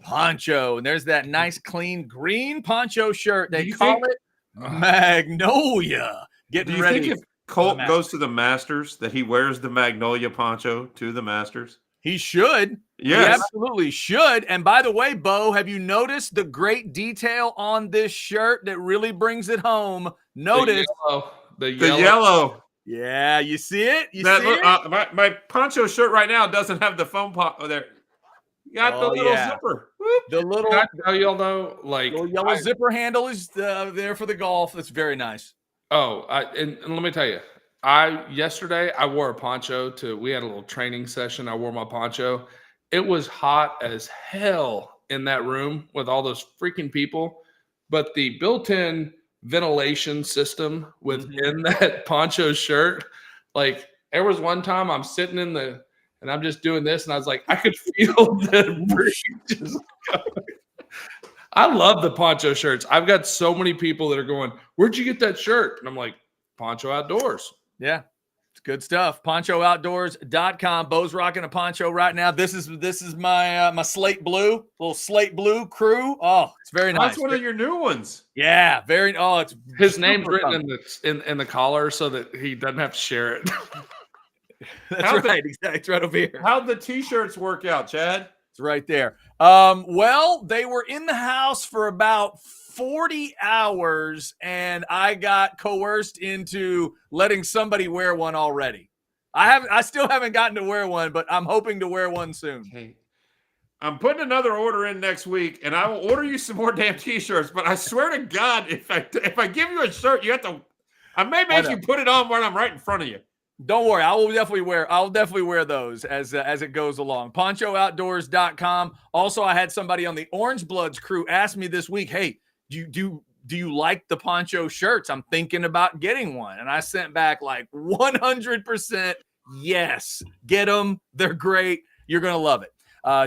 Speaker 2: Poncho. And there's that nice, clean green poncho shirt. They call it Magnolia.
Speaker 3: Do
Speaker 2: Getting
Speaker 3: you
Speaker 2: ready.
Speaker 3: think if Colt goes to the Masters that he wears the Magnolia poncho to the Masters?
Speaker 2: He should.
Speaker 3: Yes.
Speaker 2: He absolutely should. And by the way, Bo, have you noticed the great detail on this shirt that really brings it home? Notice
Speaker 3: the yellow.
Speaker 2: Yeah, you see it? You
Speaker 3: That
Speaker 2: see
Speaker 3: look,
Speaker 2: it?
Speaker 3: my poncho shirt right now doesn't have the foam pop there. You got the little zipper. Whoop.
Speaker 2: The little,
Speaker 5: Can I tell y'all though, like
Speaker 2: little yellow zipper handle is there for the golf. That's very nice.
Speaker 5: And let me tell you, yesterday I wore a poncho we had a little training session. I wore my poncho. It was hot as hell in that room with all those freaking people, but the built-in ventilation system within that poncho shirt, like there was one time I'm sitting and I'm just doing this and I was like, I could feel the breeze just going. I love the poncho shirts. I've got so many people that are going, where'd you get that shirt? And I'm like, Poncho Outdoors.
Speaker 2: Yeah, it's good stuff. PonchoOutdoors.com. Bo's rocking a poncho right now. This is my my slate blue, little slate blue crew. Oh, it's very nice.
Speaker 3: That's one of your new ones.
Speaker 2: Yeah, very. Oh, it's
Speaker 5: his name's written in the collar so that he doesn't have to share it.
Speaker 2: That's right. Exactly. It's right over here.
Speaker 3: How'd the t-shirts work out, Chad?
Speaker 2: It's right there. Well, they were in the house for about 40 hours, and I got coerced into letting somebody wear one already. I still haven't gotten to wear one, but I'm hoping to wear one soon.
Speaker 3: Hey, I'm putting another order in next week, and I will order you some more damn t-shirts. But I swear to God, if I give you a shirt, you have to. I may make you put it on when I'm right in front of you.
Speaker 2: Don't worry, I'll definitely wear those as it goes along. PonchoOutdoors.com. Also, I had somebody on the Orange Bloods crew ask me this week, hey, do you like the poncho shirts? I'm thinking about getting one. And I sent back like 100% yes. Get them. They're great. You're going to love it.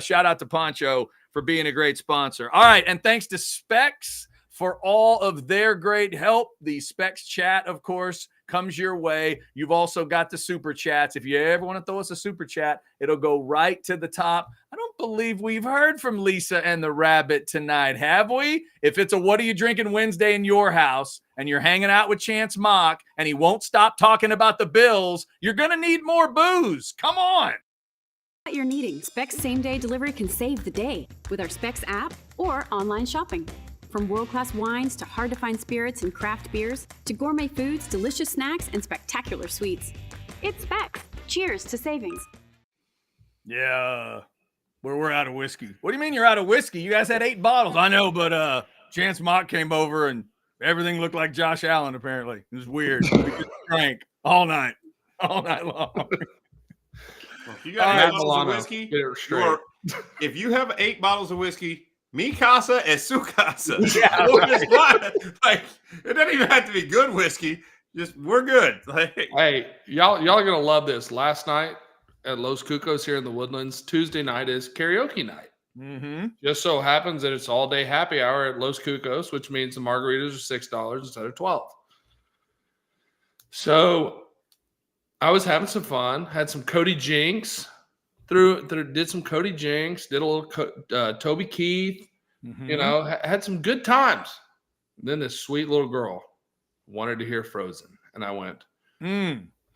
Speaker 2: Shout out to Poncho for being a great sponsor. All right, and thanks to Specs for all of their great help. The Specs chat, of course, comes your way. You've also got the super chats. If you ever want to throw us a super chat, it'll go right to the top. I don't believe we've heard from Lisa and the Rabbit tonight, have we? If it's a What Are You Drinking Wednesday in your house and you're hanging out with Chance Mock and he won't stop talking about the Bills, you're going to need more booze. Come on.
Speaker 6: What you're needing, Specs same-day delivery can save the day with our Specs app or online shopping. From world-class wines to hard-to-find spirits and craft beers to gourmet foods, delicious snacks, and spectacular sweets. It's Specs. Cheers to savings.
Speaker 2: Yeah, we're out of whiskey. What do you mean you're out of whiskey? You guys had 8 bottles. I know, but Chance Mock came over and everything looked like Josh Allen, apparently. It was weird. We just drank all night long.
Speaker 3: If you got 8 bottles of whiskey, if you have 8 bottles of whiskey, mi casa es su casa.
Speaker 2: Yeah, right.
Speaker 3: Like, it doesn't even have to be good whiskey. Just we're good. Like,
Speaker 5: hey, y'all are gonna love this. Last night at Los Cucos here in the Woodlands, Tuesday night is karaoke night.
Speaker 2: Mm-hmm.
Speaker 5: Just so happens that it's all day happy hour at Los Cucos, which means the margaritas are $6 instead of $12. So I was having some fun. Had some Cody Jinks. Did some Cody Jinks, did a little Toby Keith, had some good times. Then this sweet little girl wanted to hear Frozen. And I went,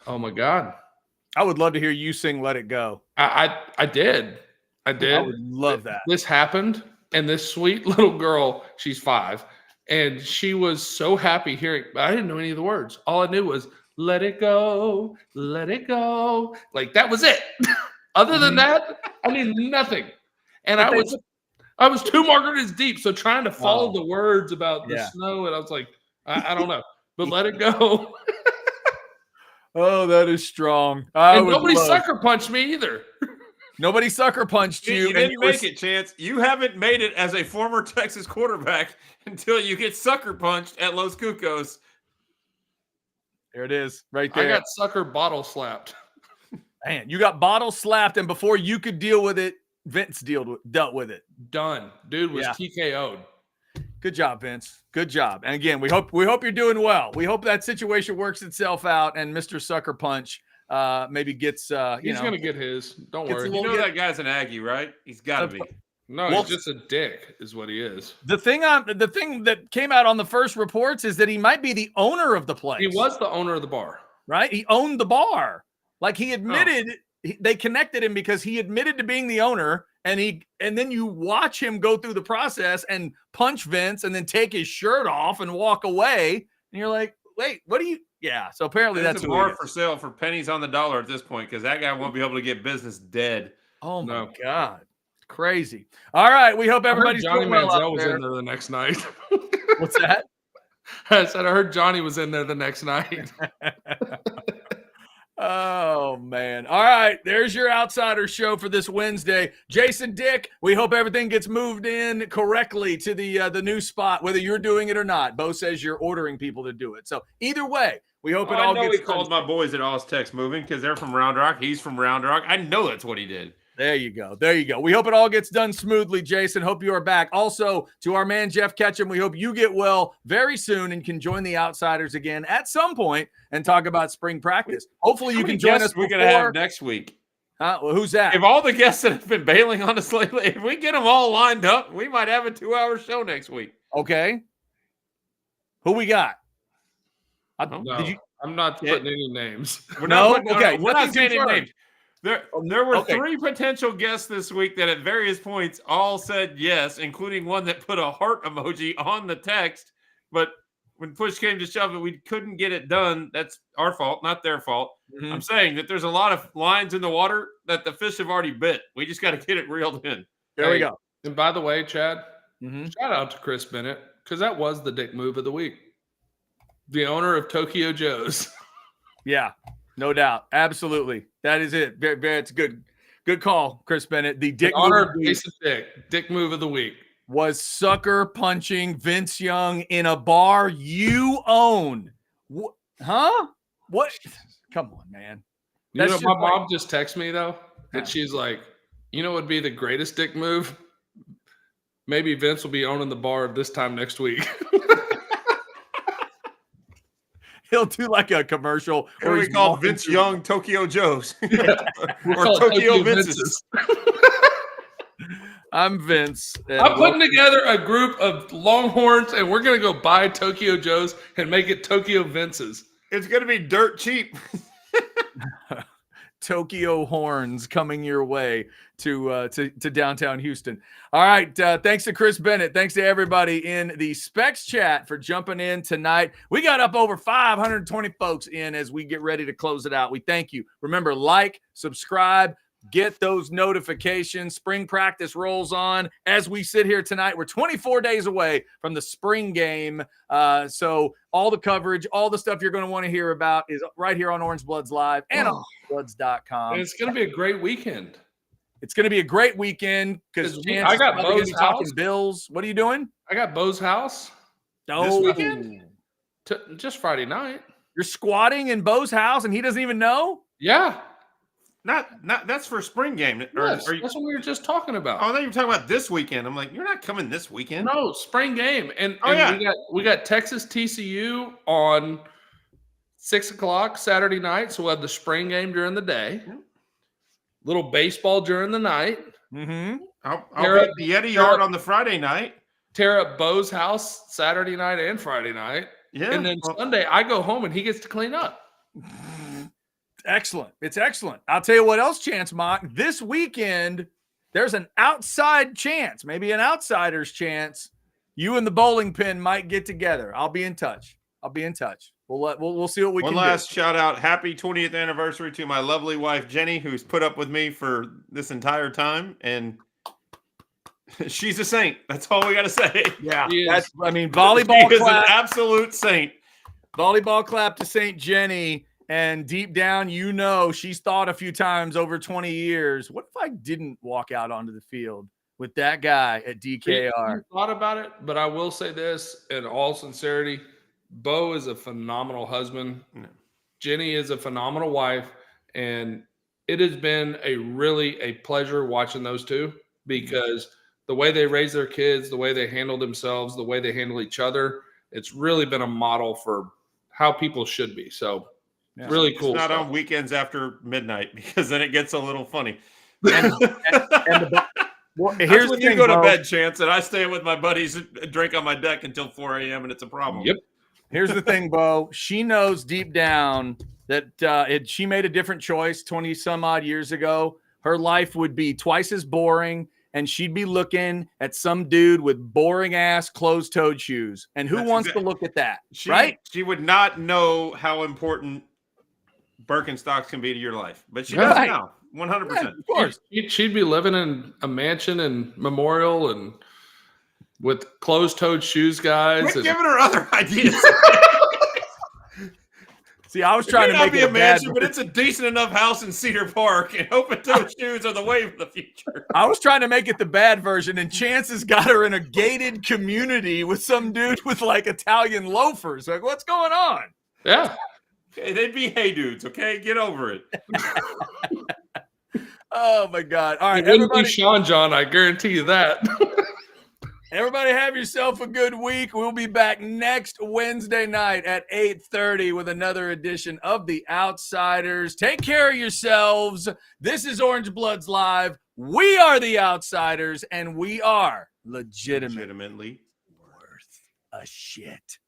Speaker 5: oh my God.
Speaker 2: I would love to hear you sing Let It Go.
Speaker 5: I did. I
Speaker 2: would love that.
Speaker 5: This happened. And this sweet little girl, she's 5. And she was so happy hearing, I didn't know any of the words. All I knew was, let it go, let it go. Like that was it. Other than that, I mean nothing. And I was 2 margaritas deep, so trying to follow the words about the snow, and I was like, I don't know, but let it go.
Speaker 1: Oh, that is strong.
Speaker 5: And nobody sucker punched me either.
Speaker 1: Nobody sucker punched you.
Speaker 3: You didn't make it, Chance. You haven't made it as a former Texas quarterback until you get sucker punched at Los Cucos.
Speaker 1: There it is, right there.
Speaker 5: I got sucker bottle slapped.
Speaker 1: Man, you got bottle slapped, and before you could deal with it, Vince dealt with it.
Speaker 5: Done. Dude was TKO'd.
Speaker 1: Good job, Vince. Good job. And again, we hope you're doing well. We hope that situation works itself out, and Mr. Sucker Punch maybe gets
Speaker 5: he's gonna get his. Don't worry.
Speaker 3: You know that guy's an Aggie, right? He's got to be.
Speaker 5: No, he's just a dick, is what he is.
Speaker 1: The thing that came out on the first reports is that he might be the owner of the place.
Speaker 5: He was the owner of the bar,
Speaker 1: right? He owned the bar. Like he admitted, they connected him because he admitted to being the owner, and then you watch him go through the process and punch Vince, and then take his shirt off and walk away, and you're like, wait, what do you? Yeah. So apparently that's
Speaker 3: a bar for sale for pennies on the dollar at this point because that guy won't be able to get business dead.
Speaker 1: Oh my God. Crazy. All right. We hope everybody's
Speaker 5: Johnny
Speaker 1: doing well
Speaker 5: Manziel
Speaker 1: out
Speaker 5: was
Speaker 1: there.
Speaker 5: in there the next night.
Speaker 1: What's that?
Speaker 5: I said I heard Johnny was in there the next night.
Speaker 1: Oh man. All right. There's your outsider show for this Wednesday. Jason Dick, we hope everything gets moved in correctly to the new spot, whether you're doing it or not. Bo says you're ordering people to do it. So either way, we hope it all gets
Speaker 3: he called my boys at Oz-Tex Moving because they're from Round Rock. He's from Round Rock. I know that's what he did.
Speaker 1: There you go. There you go. We hope it all gets done smoothly, Jason. Hope you are back. Also, to our man, Jeff Ketchum, we hope you get well very soon and can join the Outsiders again at some point and talk about spring practice. Hopefully you can join us.
Speaker 3: We're going to have next week.
Speaker 1: Well, who's that?
Speaker 3: If all the guests that have been bailing on us lately, if we get them all lined up, we might have a 2-hour show next week.
Speaker 1: Okay. Who we got?
Speaker 5: I'm not putting any names.
Speaker 3: We're not saying any names. There were 3 potential guests this week that at various points all said yes, including one that put a heart emoji on the text. But when push came to shove it, we couldn't get it done. That's our fault, not their fault. Mm-hmm. I'm saying that there's a lot of lines in the water that the fish have already bit. We just got to get it reeled in.
Speaker 1: There we go.
Speaker 5: And by the way, Chad, shout out to Chris Bennett because that was the dick move of the week. The owner of Tokyo Joe's.
Speaker 1: Yeah, no doubt. Absolutely. That is it. It's good call, Chris Bennett. The dick
Speaker 5: move of the week. Dick move of the week
Speaker 1: was sucker punching Vince Young in a bar you own. Huh? What? Come on, man.
Speaker 5: You know, my mom just texted me, though, that she's like, you know what would be the greatest dick move? Maybe Vince will be owning the bar this time next week.
Speaker 1: He'll do like a commercial.
Speaker 3: Or we call Vince Young Tokyo Joe's. Or Tokyo Vince's.
Speaker 1: I'm Vince.
Speaker 5: I'm putting together a group of Longhorns, and we're going to go buy Tokyo Joe's and make it Tokyo Vince's.
Speaker 3: It's going to be dirt cheap.
Speaker 1: Tokyo horns coming your way to downtown Houston. All right. Thanks to Chris Bennett. Thanks to everybody in the Specs chat for jumping in tonight. We got up over 520 folks in as we get ready to close it out. We thank you. Remember, like, subscribe, get those notifications. Spring practice rolls on as we sit here tonight. We're 24 days away from the spring game. So all the coverage, all the stuff you're going to want to hear about is right here on Orange Bloods Live and on orangebloods.com.
Speaker 5: And it's going to be a great weekend.
Speaker 1: It's going to be a great weekend because
Speaker 5: I got Bo's house.
Speaker 1: Bills. What are you doing?
Speaker 5: I got Bo's house.
Speaker 1: This
Speaker 5: weekend? Just Friday night.
Speaker 1: You're squatting in Bo's house and he doesn't even know?
Speaker 5: Yeah.
Speaker 3: Not that's for spring game.
Speaker 5: Yes, that's what we were just talking about.
Speaker 3: Oh, I thought you were talking about this weekend. I'm like, you're not coming this weekend.
Speaker 5: No, spring game. And we got Texas TCU on 6:00 Saturday night. So we'll have the spring game during the day. Little baseball during the night.
Speaker 3: Mm-hmm. I'll be at the Yeti Yard on the Friday night.
Speaker 5: Tear up Bo's house Saturday night and Friday night.
Speaker 3: Yeah.
Speaker 5: And then Sunday I go home and he gets to clean up.
Speaker 1: Excellent. It's excellent. I'll tell you what else, Chance Mock. This weekend, there's an outside chance, maybe an outsider's chance. You and the bowling pin might get together. I'll be in touch.
Speaker 2: We'll see what we
Speaker 3: One
Speaker 2: can
Speaker 3: last shout out. Happy 20th anniversary to my lovely wife, Jenny, who's put up with me for this entire time. And she's a saint. That's all we got to say.
Speaker 2: do. Yeah,
Speaker 5: She
Speaker 2: that's.
Speaker 5: is.
Speaker 2: I mean, volleyball
Speaker 3: She is an
Speaker 2: clap.
Speaker 3: absolute saint.
Speaker 2: Volleyball clap to St. Jenny. And deep down, she's thought a few times over 20 years. What if I didn't walk out onto the field with that guy at DKR?
Speaker 5: I thought about it, but I will say this in all sincerity: Bo is a phenomenal husband.
Speaker 3: No.
Speaker 5: Jenny is a phenomenal wife, and it has been a pleasure watching those two, because the way they raise their kids, the way they handle themselves, the way they handle each other, it's really been a model for how people should be. So really cool.
Speaker 3: It's not
Speaker 5: stuff.
Speaker 3: on weekends after midnight, because then it gets a little funny.
Speaker 2: Here's
Speaker 3: That's when
Speaker 2: the
Speaker 3: you
Speaker 2: thing,
Speaker 3: go to
Speaker 2: Bo.
Speaker 3: bed, Chance, and I stay with my buddies and drink on my deck until 4 a.m. and it's a problem.
Speaker 5: Yep.
Speaker 2: Here's the thing, Bo. She knows deep down that she made a different choice 20 some odd years ago, her life would be twice as boring, and she'd be looking at some dude with boring ass closed-toed shoes. And who wants to look at that? Right?
Speaker 3: She would not know how important Birkenstocks can be to your life, but she
Speaker 2: Right.
Speaker 3: does now. 100%.
Speaker 2: Yeah, of course.
Speaker 5: She'd be living in a mansion in Memorial and with closed-toed shoes, guys.
Speaker 3: Quit
Speaker 5: and-
Speaker 3: giving her other ideas.
Speaker 2: See, I was
Speaker 3: It
Speaker 2: trying
Speaker 3: may
Speaker 2: to
Speaker 3: not
Speaker 2: make
Speaker 3: be
Speaker 2: it
Speaker 3: a mansion, but it's a decent enough house in Cedar Park, and open-toed shoes are the wave of the future.
Speaker 2: I was trying to make it the bad version, and Chance's got her in a gated community with some dude with like Italian loafers. Like, what's going on?
Speaker 5: Yeah.
Speaker 3: Okay, they'd be hey dudes, okay? Get over it.
Speaker 2: Oh my God! All right,
Speaker 5: It wouldn't be
Speaker 2: everybody.
Speaker 5: Sean John, I guarantee you that.
Speaker 2: Everybody have yourself a good week. We'll be back next Wednesday night at 8:30 with another edition of The Outsiders. Take care of yourselves. This is Orange Bloods Live. We are The Outsiders, and we are legitimately
Speaker 3: Legitimately.
Speaker 2: worth a shit.